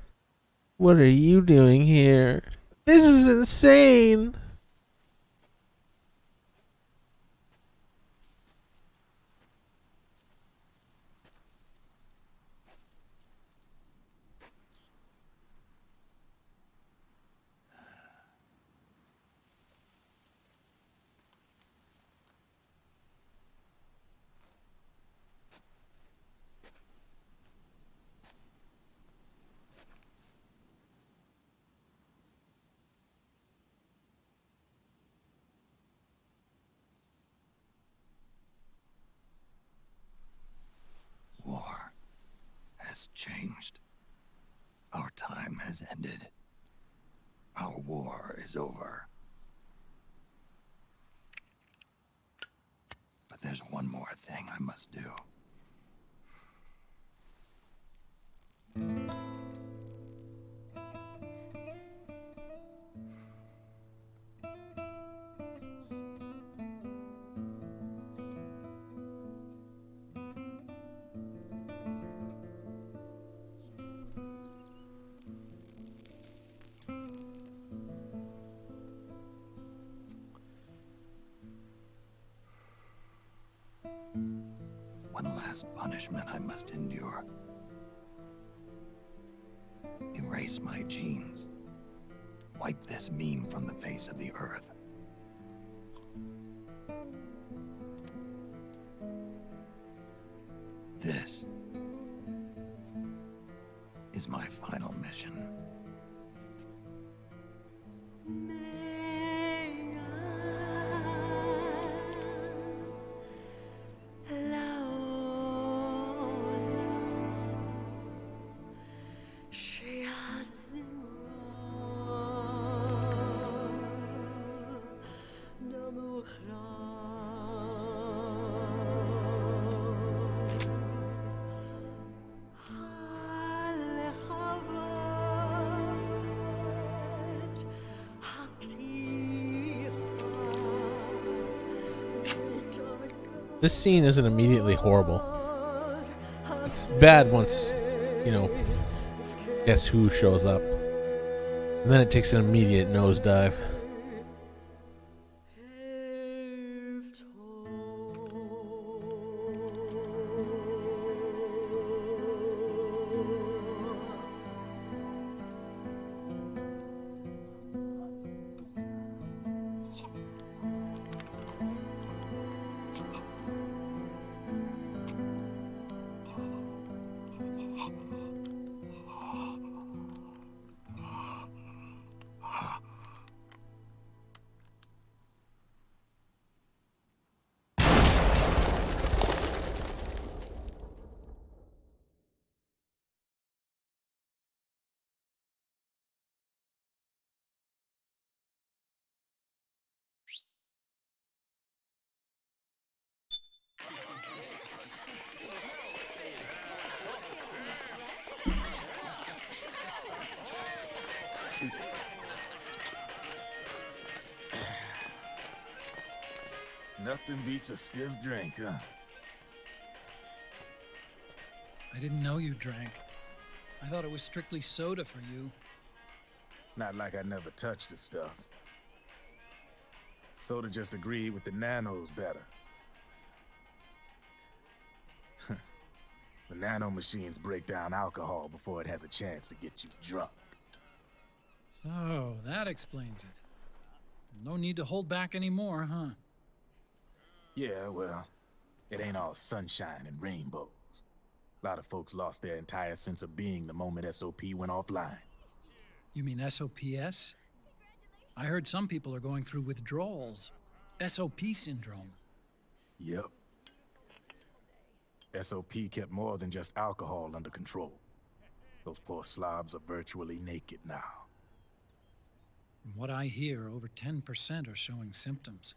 What are you doing here? This is insane. War has changed. Our time has ended. Our war is over. But there's one more thing I must do. One last punishment I must endure. Erase my genes. Wipe this meme from the face of the earth. is my final mission. This scene isn't immediately horrible. It's bad once, you know, guess who shows up. And then it takes an immediate nosedive. Nothing beats a stiff drink, huh? I didn't know you drank. I thought it was strictly soda for you. Not like I never touched the stuff. Soda just agreed with the nanos better. The nano machines break down alcohol before it has a chance to get you drunk. So, that explains it. No need to hold back anymore, huh? Yeah, well, it ain't all sunshine and rainbows. A lot of folks lost their entire sense of being the moment SOP went offline. You mean SOPS? I heard some people are going through withdrawals. SOP syndrome. Yep. SOP kept more than just alcohol under control. Those poor slobs are virtually naked now. From what I hear, over 10% are showing symptoms.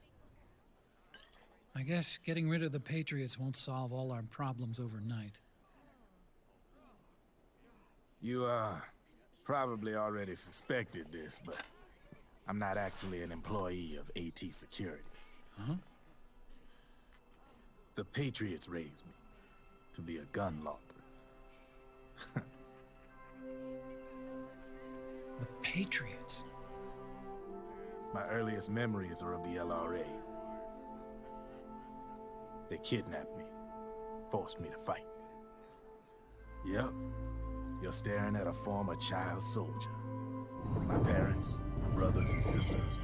I guess getting rid of the Patriots won't solve all our problems overnight. You, probably already suspected this, but I'm not actually an employee of AT Security. Huh? The Patriots raised me to be a gun launder. The Patriots? My earliest memories are of the LRA. They kidnapped me, forced me to fight. Yep, you're staring at a former child soldier. My parents, my brothers and sisters,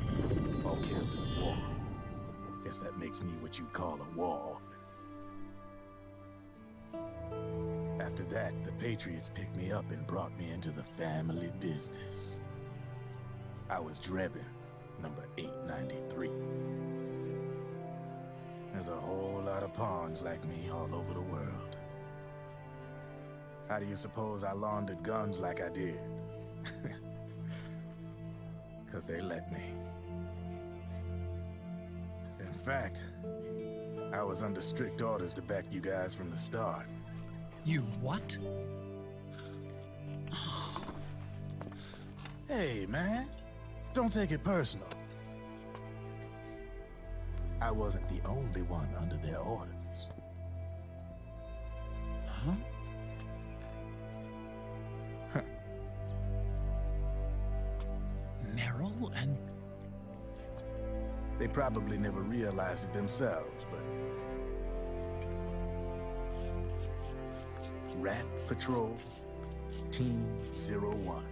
all killed in the war. Guess that makes me what you'd call a war orphan. After that, the Patriots picked me up and brought me into the family business. I was Drebin, number 893. There's a whole lot of pawns like me all over the world. How do you suppose I laundered guns like I did? 'Cause they let me. In fact, I was under strict orders to back you guys from the start. You what? Hey, man. Don't take it personal. I wasn't the only one under their orders. Huh? Meryl and... They probably never realized it themselves, but... Rat Patrol, Team 01.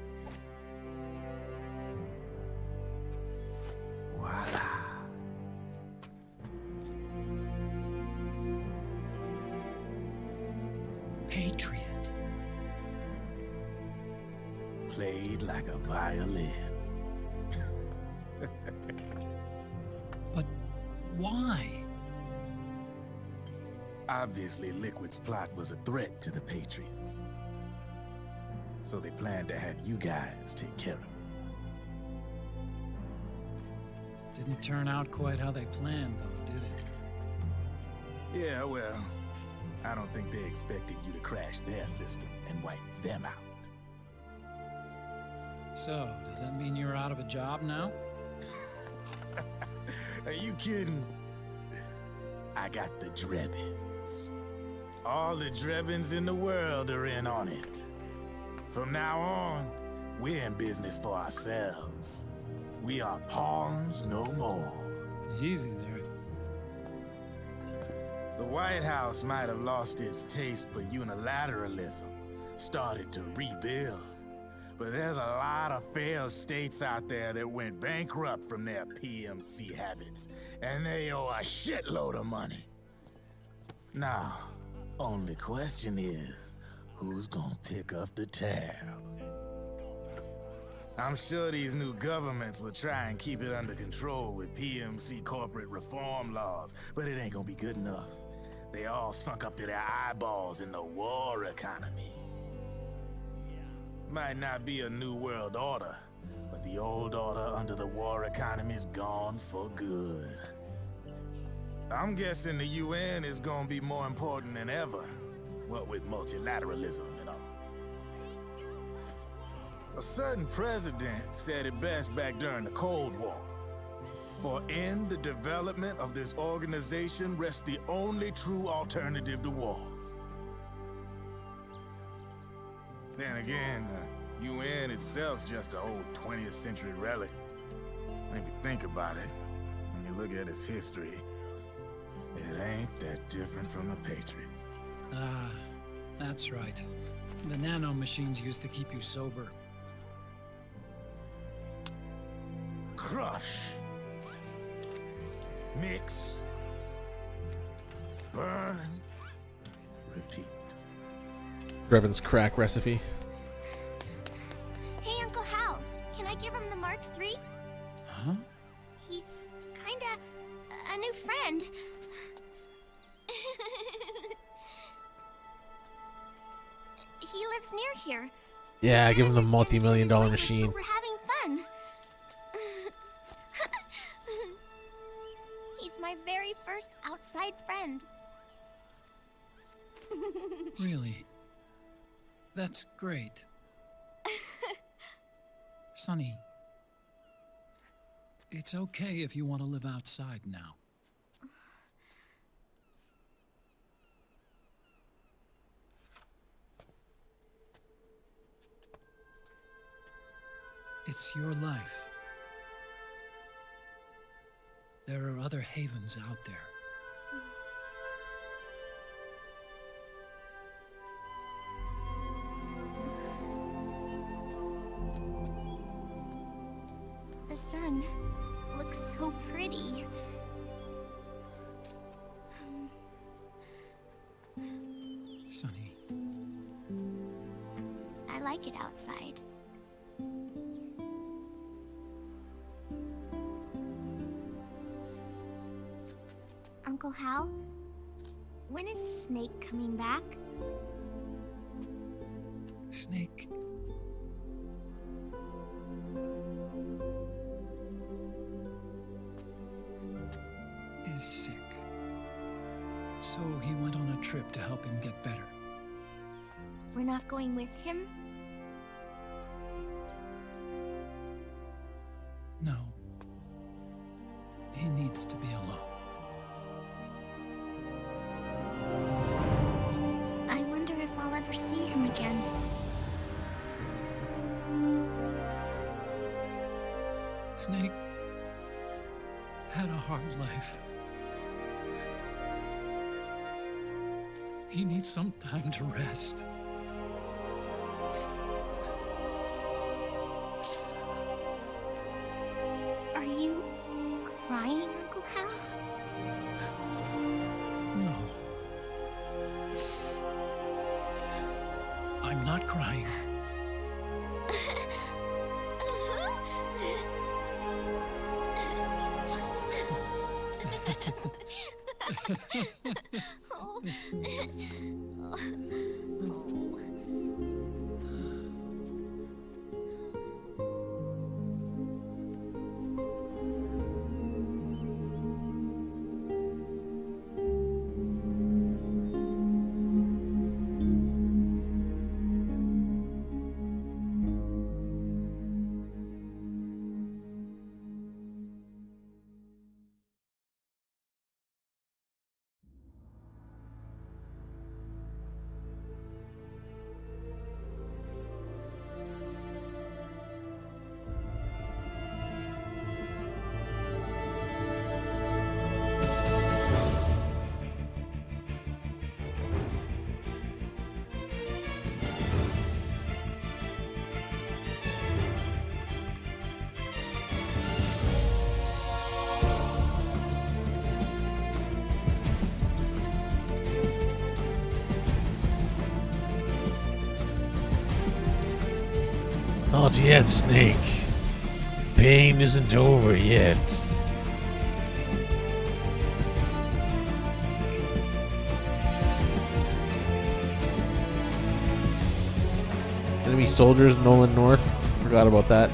Voila. Patriot. played like a violin. But why? Obviously, Liquid's plot was a threat to the Patriots. So they planned to have you guys take care of it. Didn't turn out quite how they planned, though, did it? Yeah, well, I don't think they expected you to crash their system and wipe them out. So, does that mean you're out of a job now? Are you kidding? I got the Drebins. All the Drebins in the world are in on it. From now on, we're in business for ourselves. We are pawns no more. Easy there. The White House might have lost its taste for unilateralism, started to rebuild. But there's a lot of failed states out there that went bankrupt from their PMC habits, and they owe a shitload of money. Now, only question is, who's gonna pick up the tab? I'm sure these new governments will try and keep it under control with PMC corporate reform laws, but it ain't gonna be good enough. They all sunk up to their eyeballs in the war economy. Might not be a new world order, but the old order under the war economy's gone for good. I'm guessing the UN is gonna be more important than ever, what with multilateralism and all. A certain president said it best back during the Cold War. For in the development of this organization rests the only true alternative to war. Then again, the UN itself's just an old 20th century relic. And if you think about it, when you look at its history, it ain't that different from the Patriots. Ah, that's right. The nano machines used to keep you sober. Crush. Mix. Burn. Repeat. Revan's crack recipe. Hey, Uncle Hal, can I give him the Mark III? Huh? He's kinda a new friend. He lives near here. Yeah, give him the multi-million-dollar machine. We're having fun. He's my very first outside friend. Really? That's great. Sonny, it's okay if you want to live outside now. It's your life. There are other havens out there. The sun looks so pretty. Sonny. I like it outside. Uncle Hal, when is Snake coming back? Snake. Is sick. So he went on a trip to help him get better. We're not going with him? No. He needs to be alone. I wonder if I'll ever see him again. Snake had a hard life. He needs some time to rest. Are you crying, Uncle Hal? No. I'm not crying. Not yet, Snake. Pain isn't over yet. Enemy soldiers, Nolan North. Forgot about that.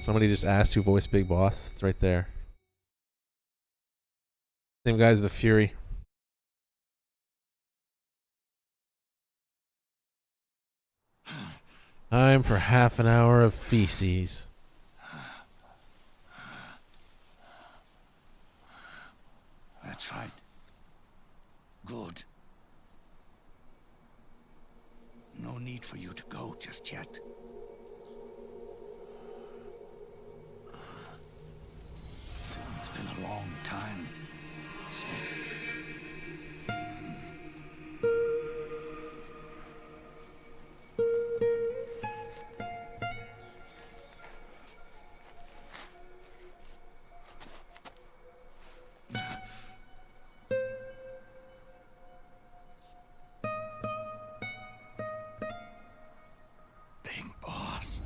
Somebody just asked who voiced Big Boss. It's right there. Same guy as the Fury. Time for half an hour of feces. That's right. Good. No need for you to go just yet. It's been a long time, Snake. Big Boss.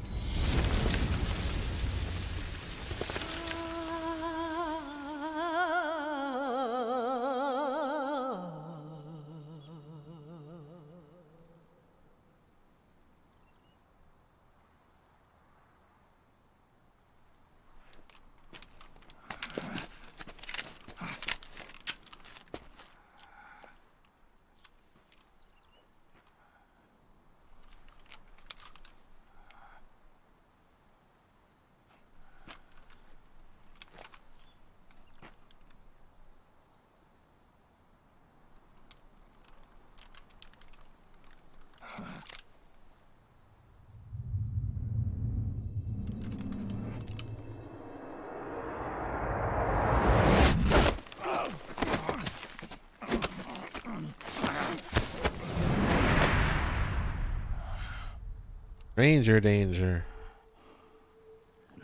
Ranger danger.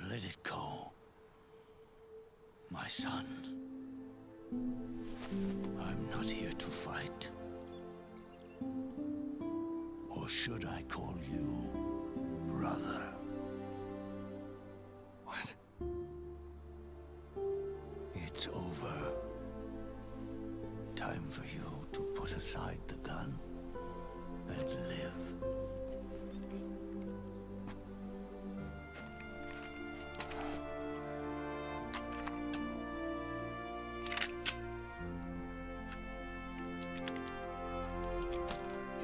Let it go, my son. I'm not here to fight. Or should I call you brother? What? It's over. Time for you to put aside the gun and live.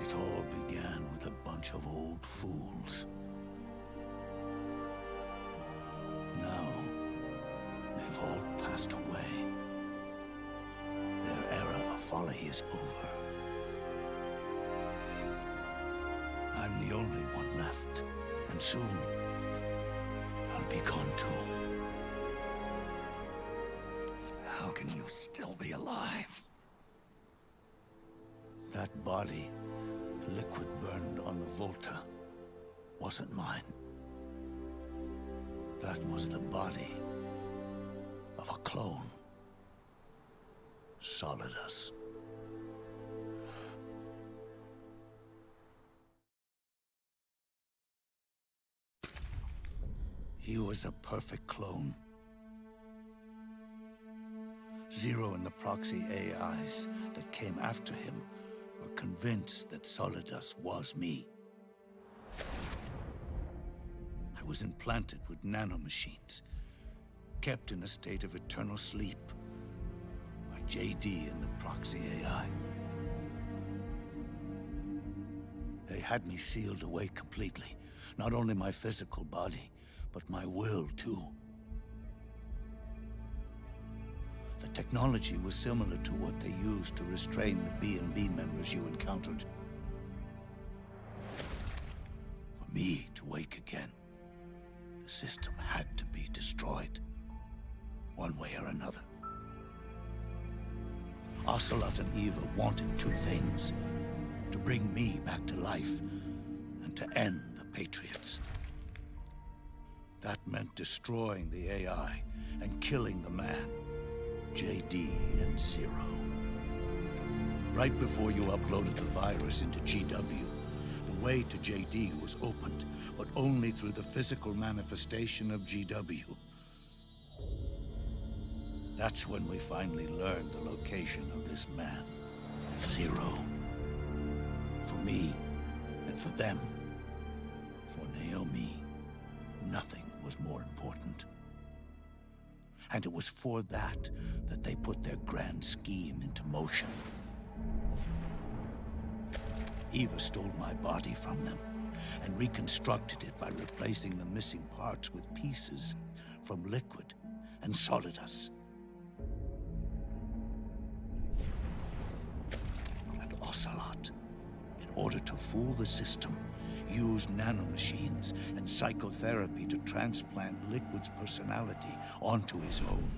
It all began with a bunch of old fools. Now, they've all passed away. Their era of folly is over. I'm the only one left, and soon I'll be gone too. How can you still be alive? That body, liquid burned on the Volta, wasn't mine. That was the body of a clone. Solidus. He was a perfect clone. Zero and the proxy AIs that came after him were convinced that Solidus was me. I was implanted with nanomachines, kept in a state of eternal sleep by JD and the proxy AI. They had me sealed away completely, not only my physical body, but my will too. The technology was similar to what they used to restrain the B&B members you encountered. For me to wake again, the system had to be destroyed, one way or another. Ocelot and Eva wanted two things: to bring me back to life, and to end the Patriots. That meant destroying the AI and killing the man, JD and Zero. Right before you uploaded the virus into GW, the way to JD was opened, but only through the physical manifestation of GW. That's when we finally learned the location of this man, Zero. For me, and for them, for Naomi, nothing was more important. And it was for that they put their grand scheme into motion. Eva stole my body from them and reconstructed it by replacing the missing parts with pieces from Liquid and Solidus. And Ocelot, in order to fool the system, used nanomachines and psychotherapy to transplant Liquid's personality onto his own.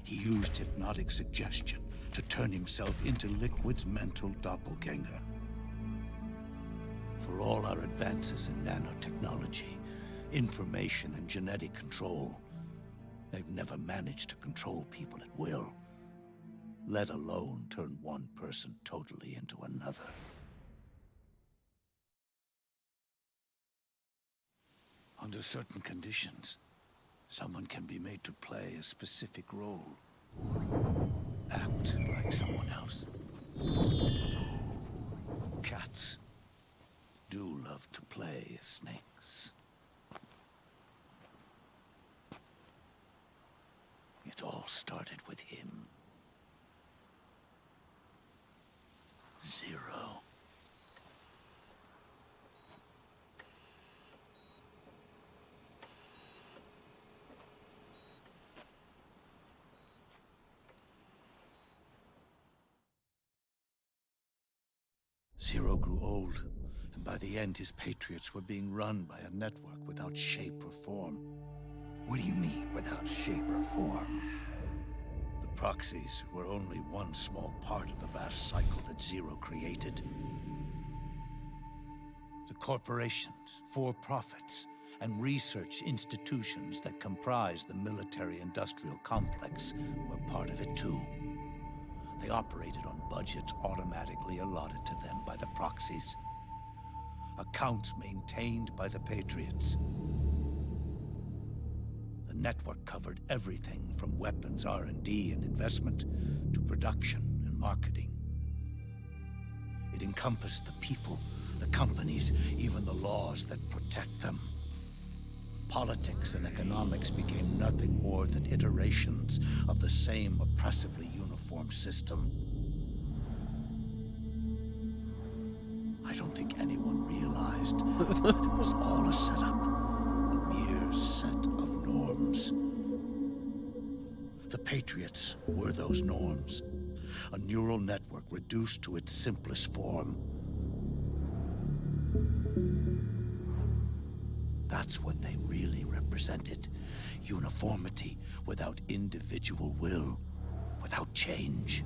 He used hypnotic suggestion to turn himself into Liquid's mental doppelganger. For all our advances in nanotechnology, information and genetic control, they've never managed to control people at will, let alone turn one person totally into another. Under certain conditions, someone can be made to play a specific role. Act like someone else. Cats do love to play as snakes. It all started with him. Zero. Zero grew old, and by the end his Patriots were being run by a network without shape or form. What do you mean, without shape or form? The proxies were only one small part of the vast cycle that Zero created. The corporations, for-profits, and research institutions that comprise the military-industrial complex were part of it too. They operated on budgets automatically allotted to them by the proxies. Accounts maintained by the Patriots. The network covered everything from weapons R&D and investment to production and marketing. It encompassed the people, the companies, even the laws that protect them. Politics and economics became nothing more than iterations of the same oppressively uniform system. I don't think anyone realized that it was all a setup, a mere set of norms. The Patriots were those norms, a neural network reduced to its simplest form. That's what they really represented. Uniformity without individual will, without change.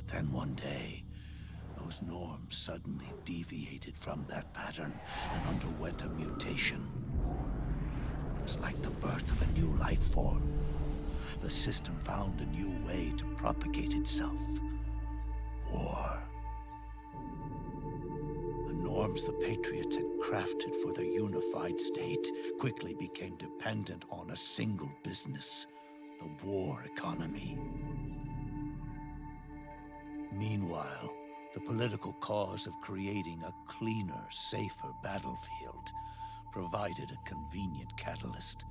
Then one day, those norms suddenly deviated from that pattern and underwent a mutation. It was like the birth of a new life form. The system found a new way to propagate itself. War. The norms the Patriots had crafted for their unified state quickly became dependent on a single business, the war economy. Meanwhile, the political cause of creating a cleaner, safer battlefield provided a convenient catalyst.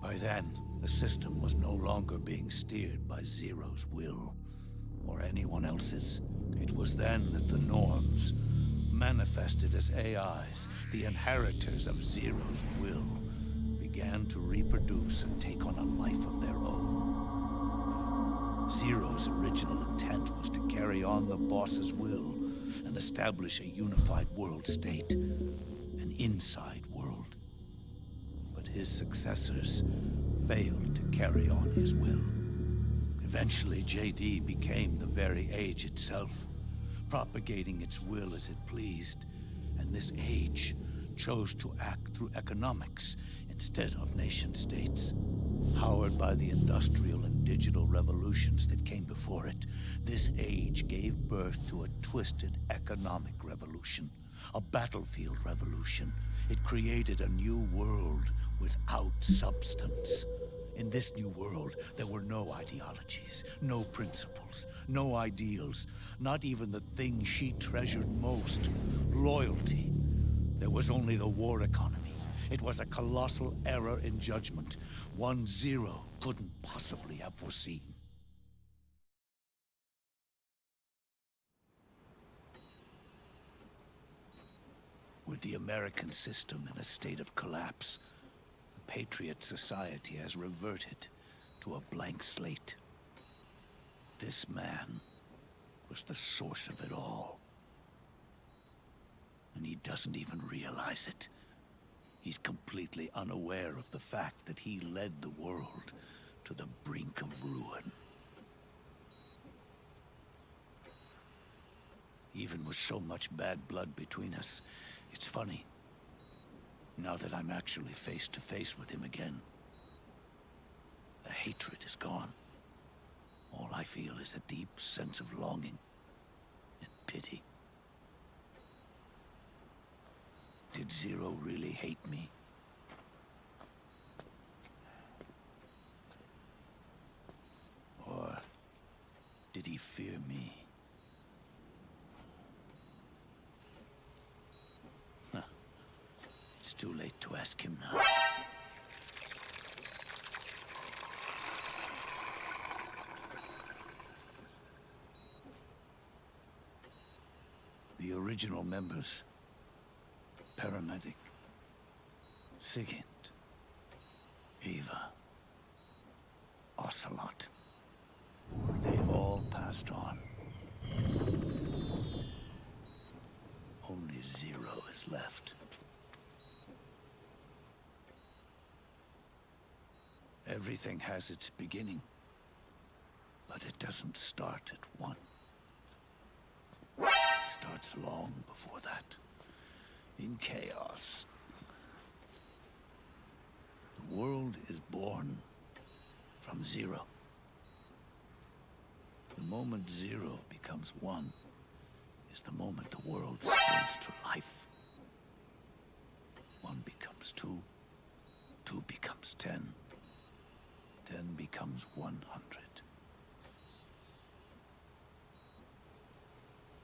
By then, the system was no longer being steered by Zero's will, or anyone else's. It was then that the norms, manifested as AIs, the inheritors of Zero's will, began to reproduce and take on a life of their own. Zero's original intent was to carry on the boss's will and establish a unified world state, an inside world. But his successors failed to carry on his will. Eventually, JD became the very age itself, propagating its will as it pleased, and this age chose to act through economics instead of nation-states. Powered by the industrial and digital revolutions that came before it, this age gave birth to a twisted economic revolution, a battlefield revolution. It created a new world without substance. In this new world, there were no ideologies, no principles, no ideals, not even the thing she treasured most, loyalty. There was only the war economy. It was a colossal error in judgment, one Zero couldn't possibly have foreseen. With the American system in a state of collapse, the Patriot Society has reverted to a blank slate. This man was the source of it all. And he doesn't even realize it. He's completely unaware of the fact that he led the world to the brink of ruin. Even with so much bad blood between us, it's funny. Now that I'm actually face to face with him again, the hatred is gone. All I feel is a deep sense of longing and pity. Did Zero really hate me? Or did he fear me? Huh. It's too late to ask him now. The original members, Paramedic, Sigint, Eva, Ocelot. They've all passed on. Only Zero is left. Everything has its beginning, but it doesn't start at one. It starts long before that. In chaos. The world is born from Zero. The moment Zero becomes one is the moment the world springs to life. 1 becomes 2, 2 becomes 10, 10 becomes 100.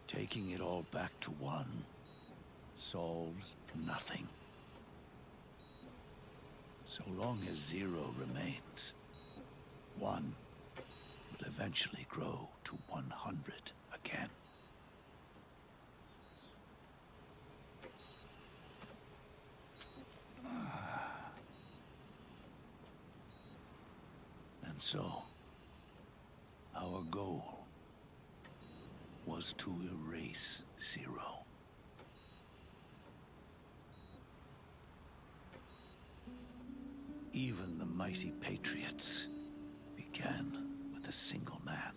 Taking it all back to 1 solves nothing. So long as Zero remains, 1 will eventually grow to 100 again. And so, our goal was to erase Zero. Even the mighty Patriots began with a single man.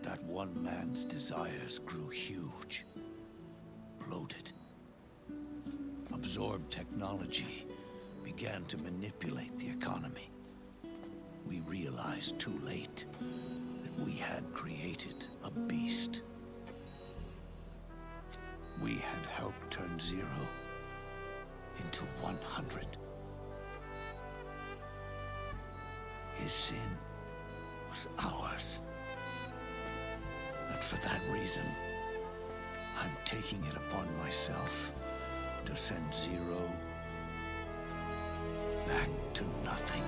That one one man's desires grew huge, bloated, absorbed technology, began to manipulate the economy. We realized too late that we had created a beast. We had helped turn 0 into 100. His sin was ours. And for that reason, I'm taking it upon myself to send 0 back to nothing.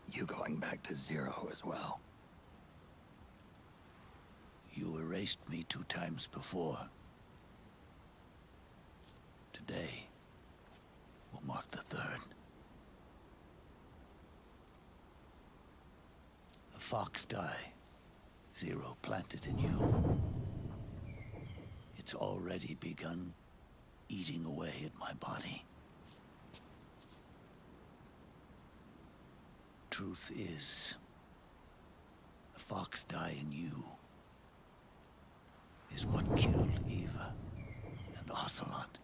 You going back to 0 as well? You erased me 2 times before. Today will mark the 3rd. The fox die 0 planted in you. It's already begun eating away at my body. Truth is, the fox die in you is what killed Eva and Ocelot.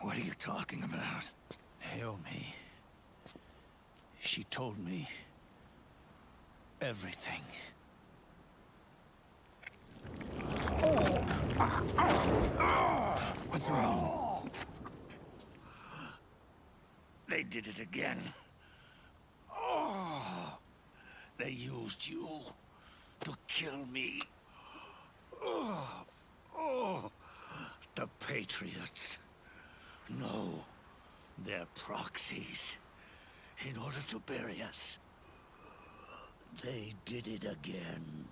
What are you talking about? Naomi. She told me everything. What's wrong? They did it again. They used you to kill me. The Patriots. No, they're proxies. In order to bury us. They did it again.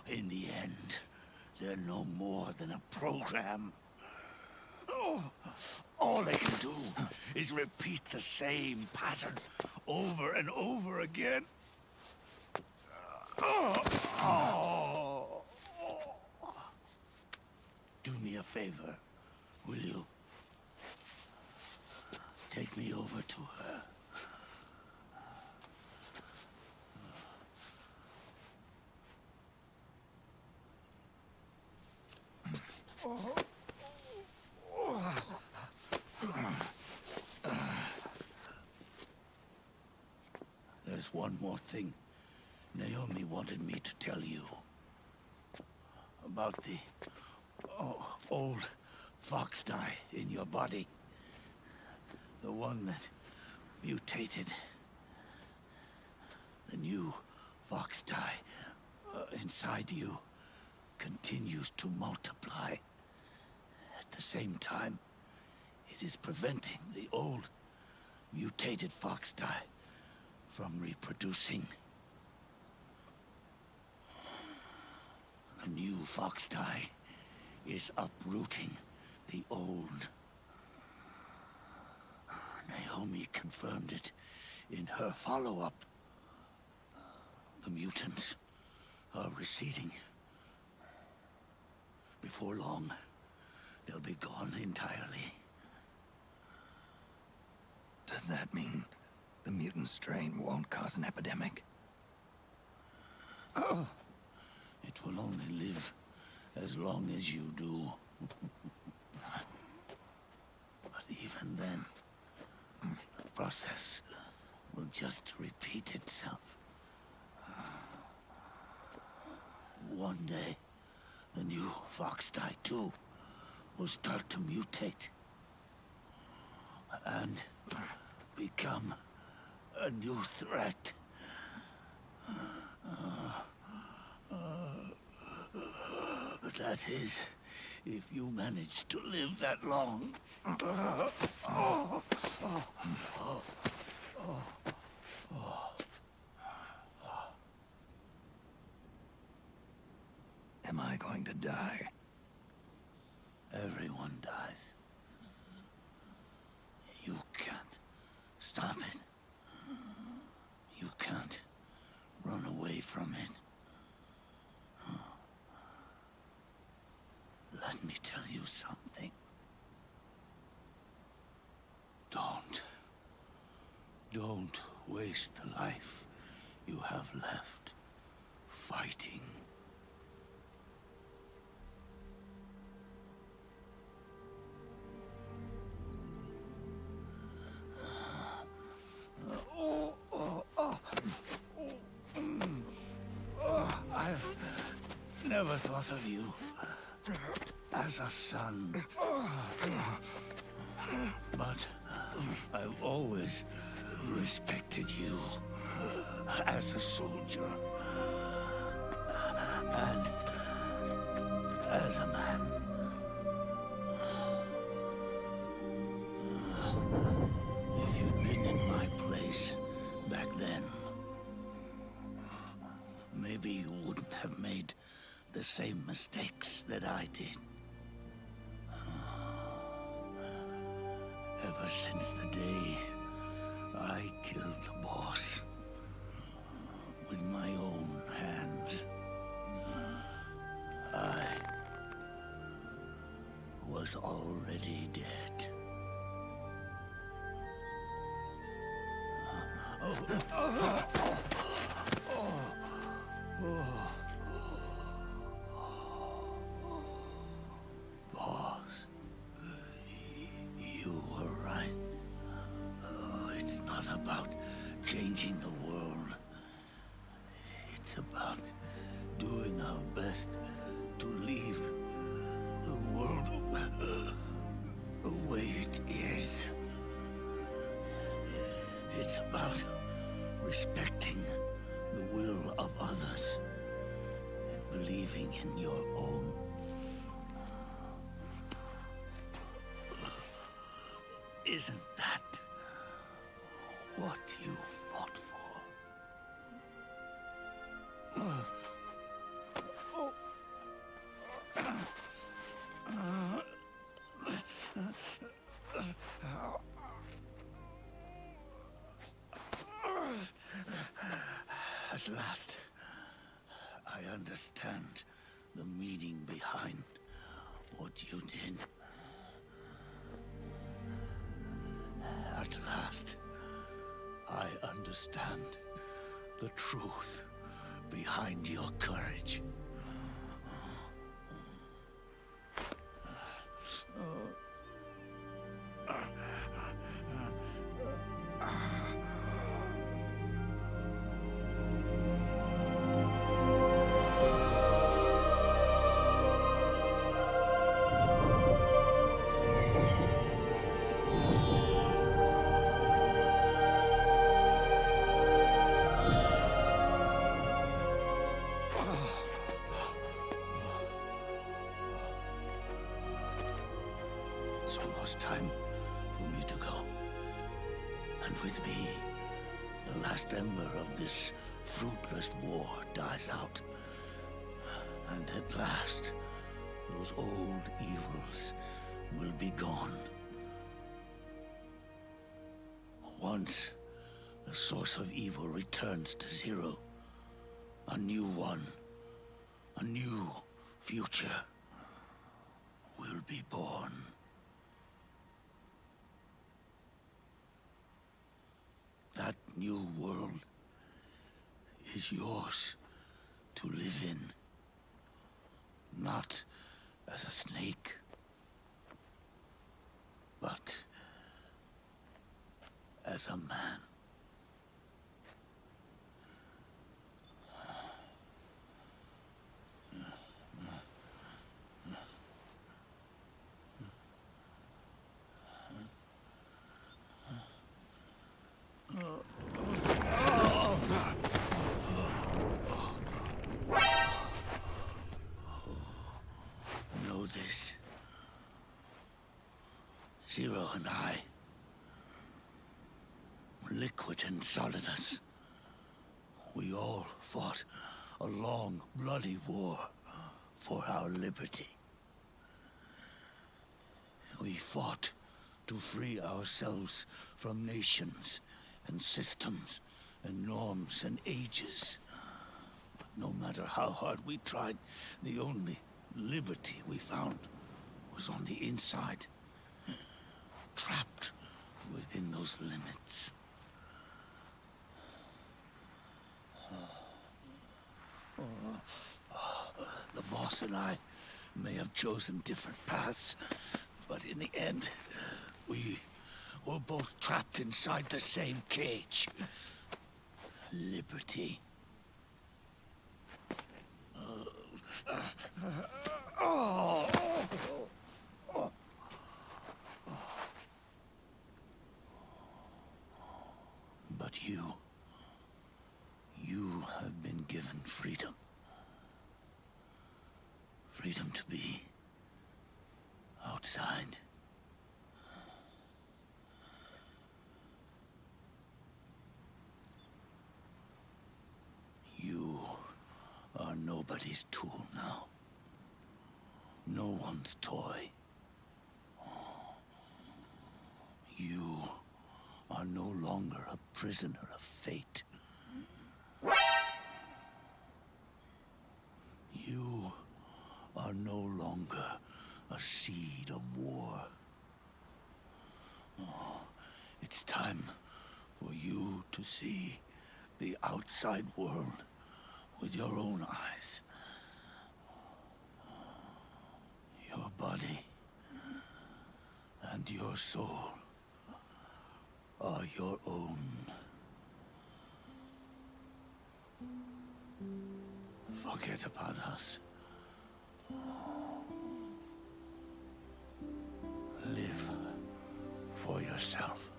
In the end, they're no more than a program. All they can do is repeat the same pattern over and over again. Do me a favor, will you? Take me over to her. There's one more thing Naomi wanted me to tell you. About the old fox die in your body. The one that mutated. The new fox die inside you continues to multiply. At the same time, it is preventing the old mutated fox die from reproducing. The new fox die is uprooting the old. Naomi confirmed it in her follow-up. The mutants are receding. Before long, they'll be gone entirely. Does that mean the mutant strain won't cause an epidemic? It will only live as long as you do. But even then, the process will just repeat itself. One day, the new fox die too will start to mutate and become a new threat. That is, if you manage to live that long. Am I going to die? Everyone dies. You can't stop it. You can't run away from it. Let me tell you something. Don't waste the life you have left fighting. I never thought of you as a son. But I've always respected you as a soldier and as a man. If you'd been in my place back then, maybe you wouldn't have made the same mistakes that I did. Ever since the day I killed the boss with my own hands, I was already dead. Boss, you were right. It's not about changing the world. It's about doing our best to leave the world the way it is. It's about respecting the will of others and believing in your own. Isn't that what you fought for? At last, I understand the meaning behind what you did. At last, I understand the truth behind your courage. It's almost time for me to go. And with me, the last ember of this fruitless war dies out. And at last, those old evils will be gone. Once the source of evil returns to zero, a new one, a new future will be born. That new world is yours to live in, not as a snake, but as a man. Zero and I. Liquid and Solidus. We all fought a long, bloody war for our liberty. We fought to free ourselves from nations and systems and norms and ages. But no matter how hard we tried, the only liberty we found was on the inside, trapped within those limits. The boss and I may have chosen different paths, but in the end, we were both trapped inside the same cage. Liberty. But you have been given freedom. Freedom to be outside. You are nobody's tool now. No one's toy. You are no longer a prisoner of fate. You are no longer a seed of war. It's time for you to see the outside world with your own eyes. Your body and your soul are your own. Forget about us. Live for yourself.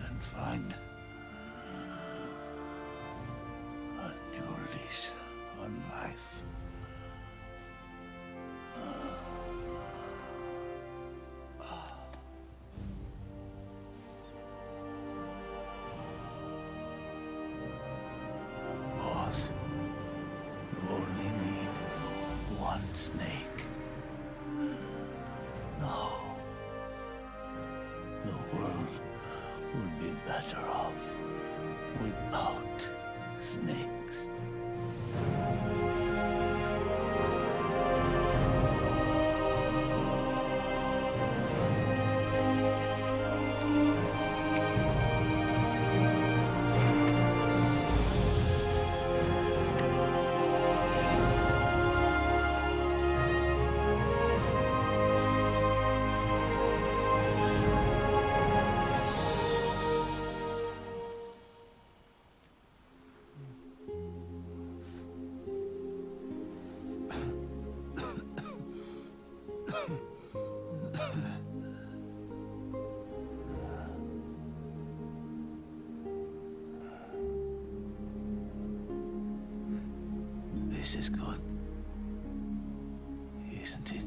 And find a new lease on life. Boss, you only need one snake. No. The world would be better off without snakes. This is good, isn't it?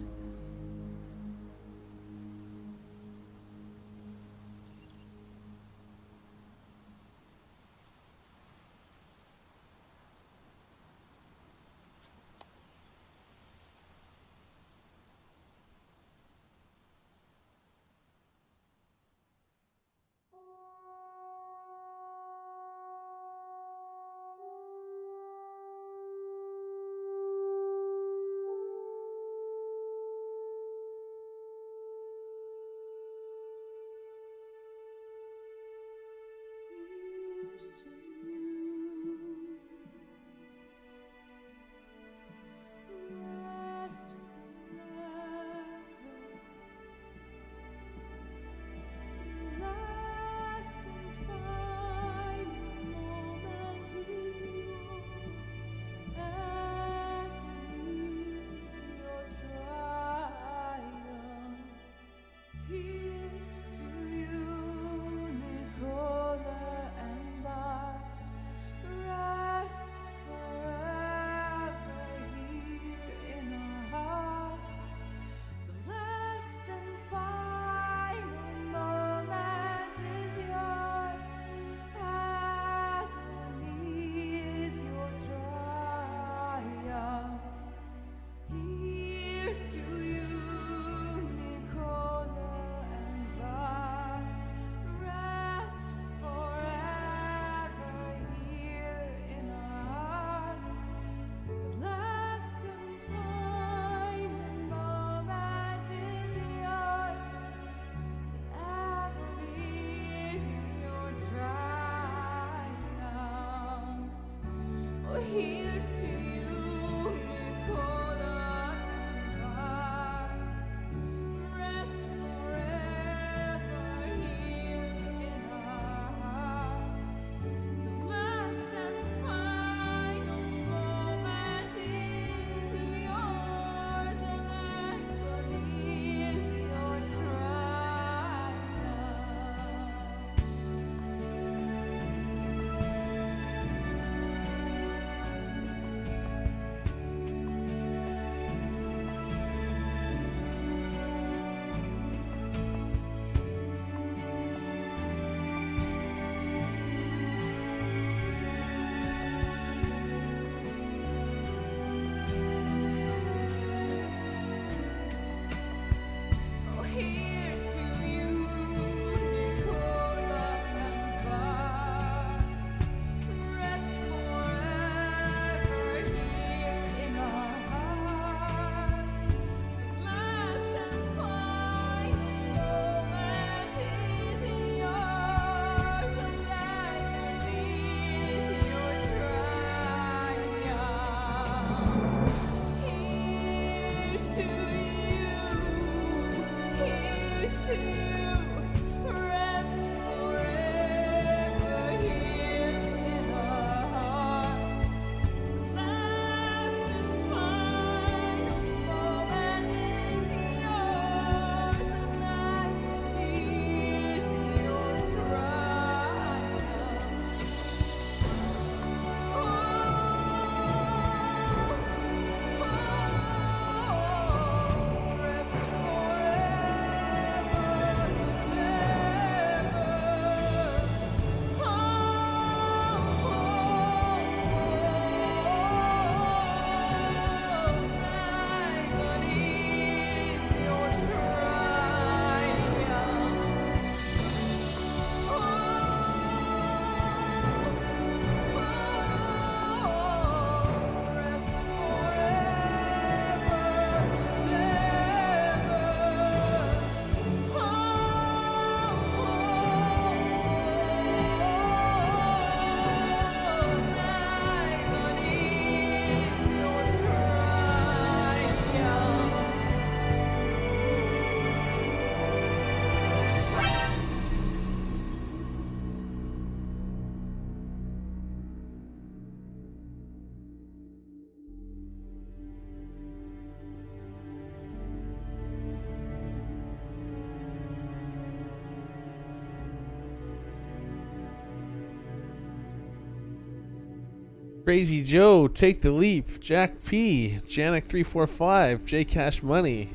Crazy Joe, Take the Leap, Jack P, Janik345, J Cash Money,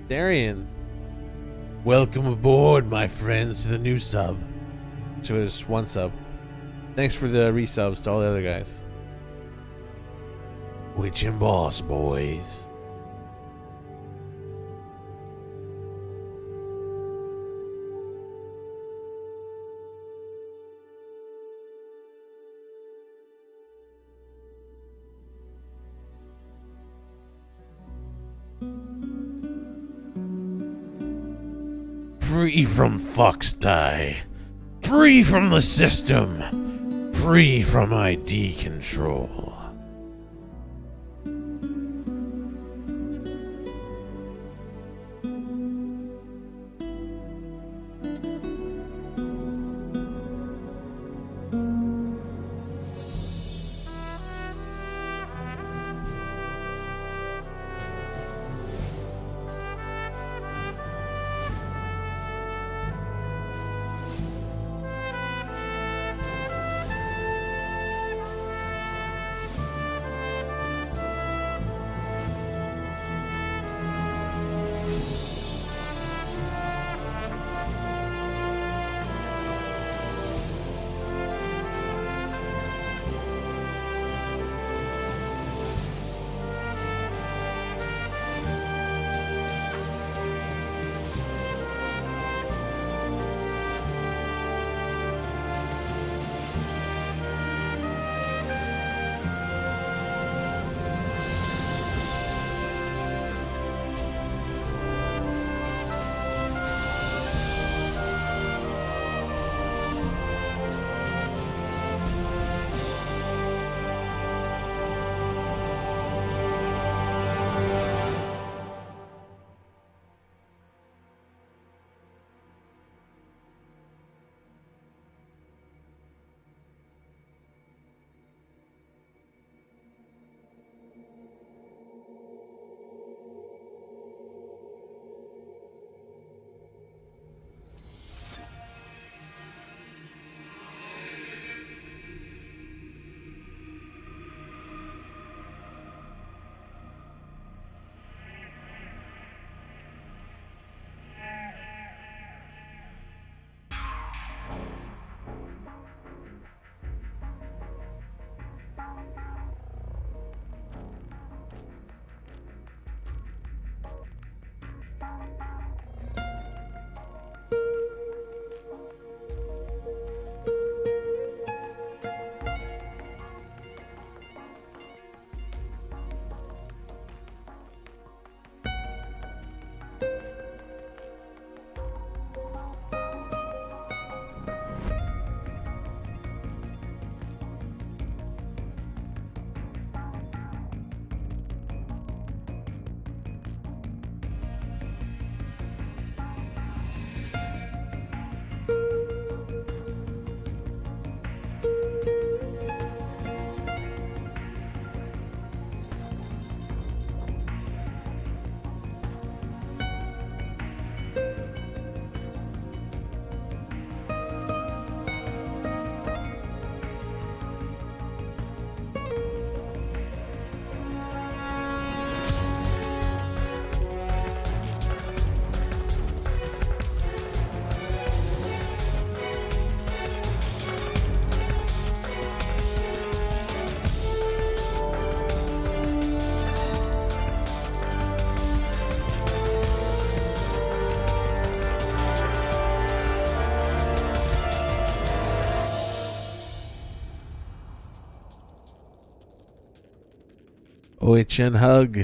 Darian. Welcome aboard, my friends, to the new sub. So it was one sub. Thanks for the resubs to all the other guys. Witch and Boss, boys. Free from Fox Die. Free from the system. Free from ID control. OHN hug.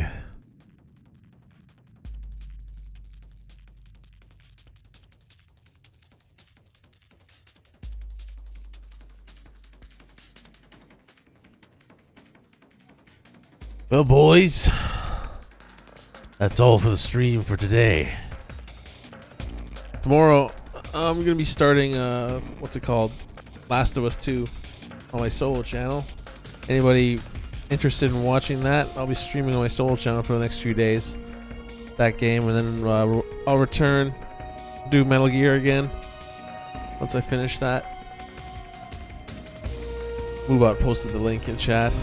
Well, boys, that's all for the stream for today. Tomorrow, I'm going to be starting, what's it called? Last of Us 2 on my solo channel. Anybody interested in watching that? I'll be streaming on my solo channel for the next few days. That game, and then I'll return, do Metal Gear again once I finish that. Moobot posted the link in chat.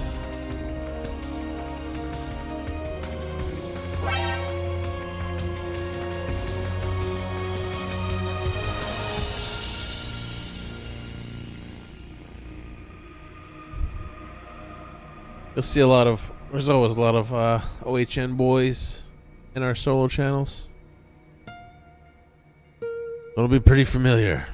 You'll see a lot of, there's always a lot of OHN boys in our solo channels. It'll be pretty familiar.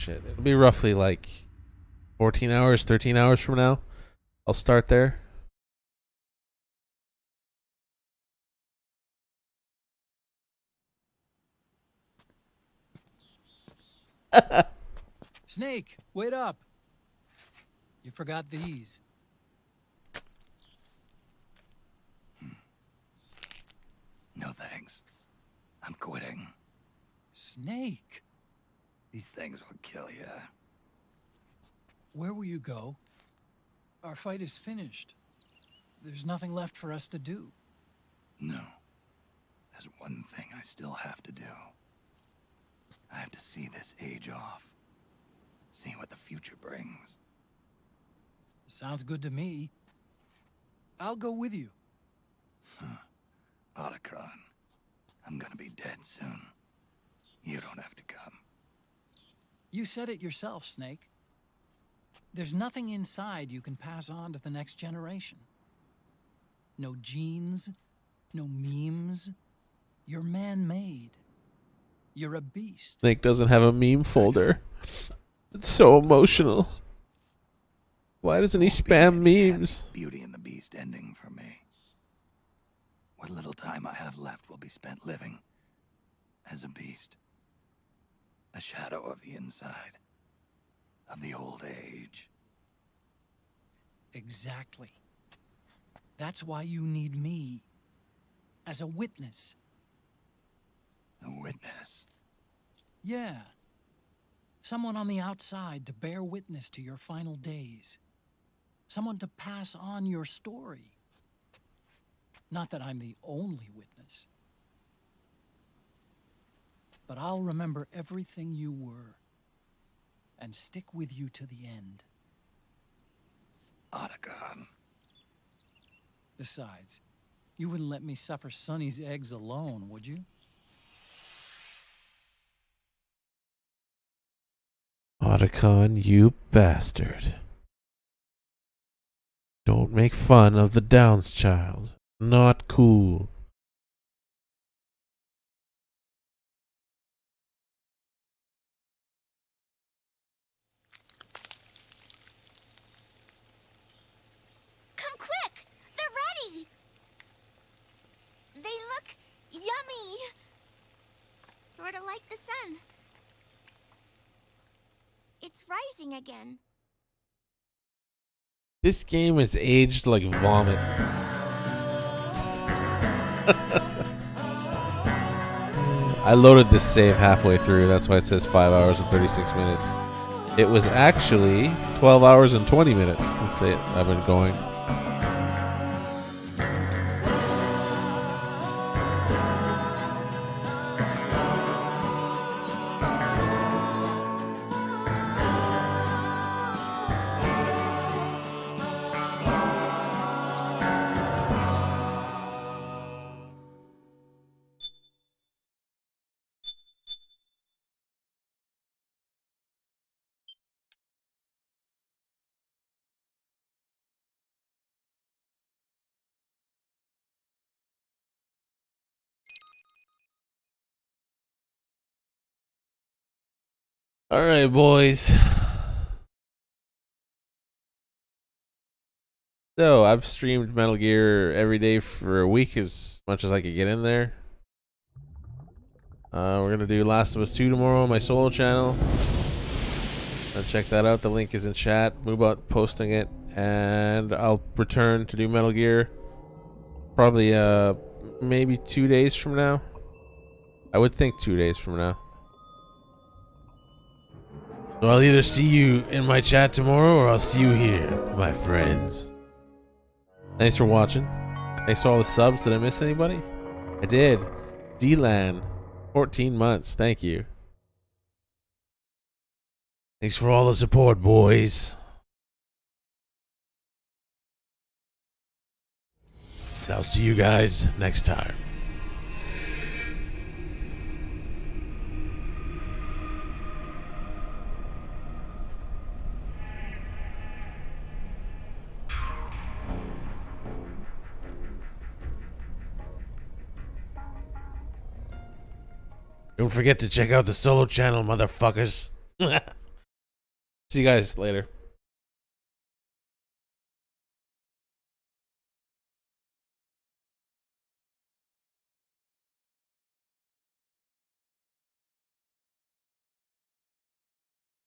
It'll be roughly like 14 hours, 13 hours from now. I'll start there. Snake, wait up. You forgot these. No thanks. I'm quitting. Snake. These things will kill you. Where will you go? Our fight is finished. There's nothing left for us to do. No. There's one thing I still have to do. I have to see this age off. See what the future brings. Sounds good to me. I'll go with you. Otacon, I'm gonna be dead soon. You don't have to come. You said it yourself, Snake. There's nothing inside you can pass on to the next generation. No genes, no memes. You're man-made. You're a beast. Snake doesn't have a meme folder. It's so emotional. Why doesn't he spam memes? Beauty and the Beast ending for me. What little time I have left will be spent living as a beast. A shadow of the inside. Of the old age. Exactly. That's why you need me. As a witness. A witness? Yeah. Someone on the outside to bear witness to your final days. Someone to pass on your story. Not that I'm the only witness. But I'll remember everything you were. And stick with you to the end. Otacon. Besides, you wouldn't let me suffer Sonny's eggs alone, would you? Otacon, you bastard. Don't make fun of the Downs child. Not cool. Come quick! They're ready! They look yummy! Sort of like the sun. It's rising again. This game is aged like vomit. I loaded this save halfway through. That's why it says 5 hours and 36 minutes. It was actually 12 hours and 20 minutes since I've been going. All right, boys. So I've streamed Metal Gear every day for a week, as much as I could get in there. We're gonna do Last of Us 2 tomorrow on my solo channel. Check that out. The link is in chat. Moobot posting it, and I'll return to do Metal Gear probably maybe 2 days from now. I would think 2 days from now. So I'll either see you in my chat tomorrow or I'll see you here, my friends. Thanks for watching. Thanks for all the subs. Did I miss anybody? I did. D-Lan, 14 months. Thank you. Thanks for all the support, boys. I'll see you guys next time. Don't forget to check out the solo channel, motherfuckers. See you guys later.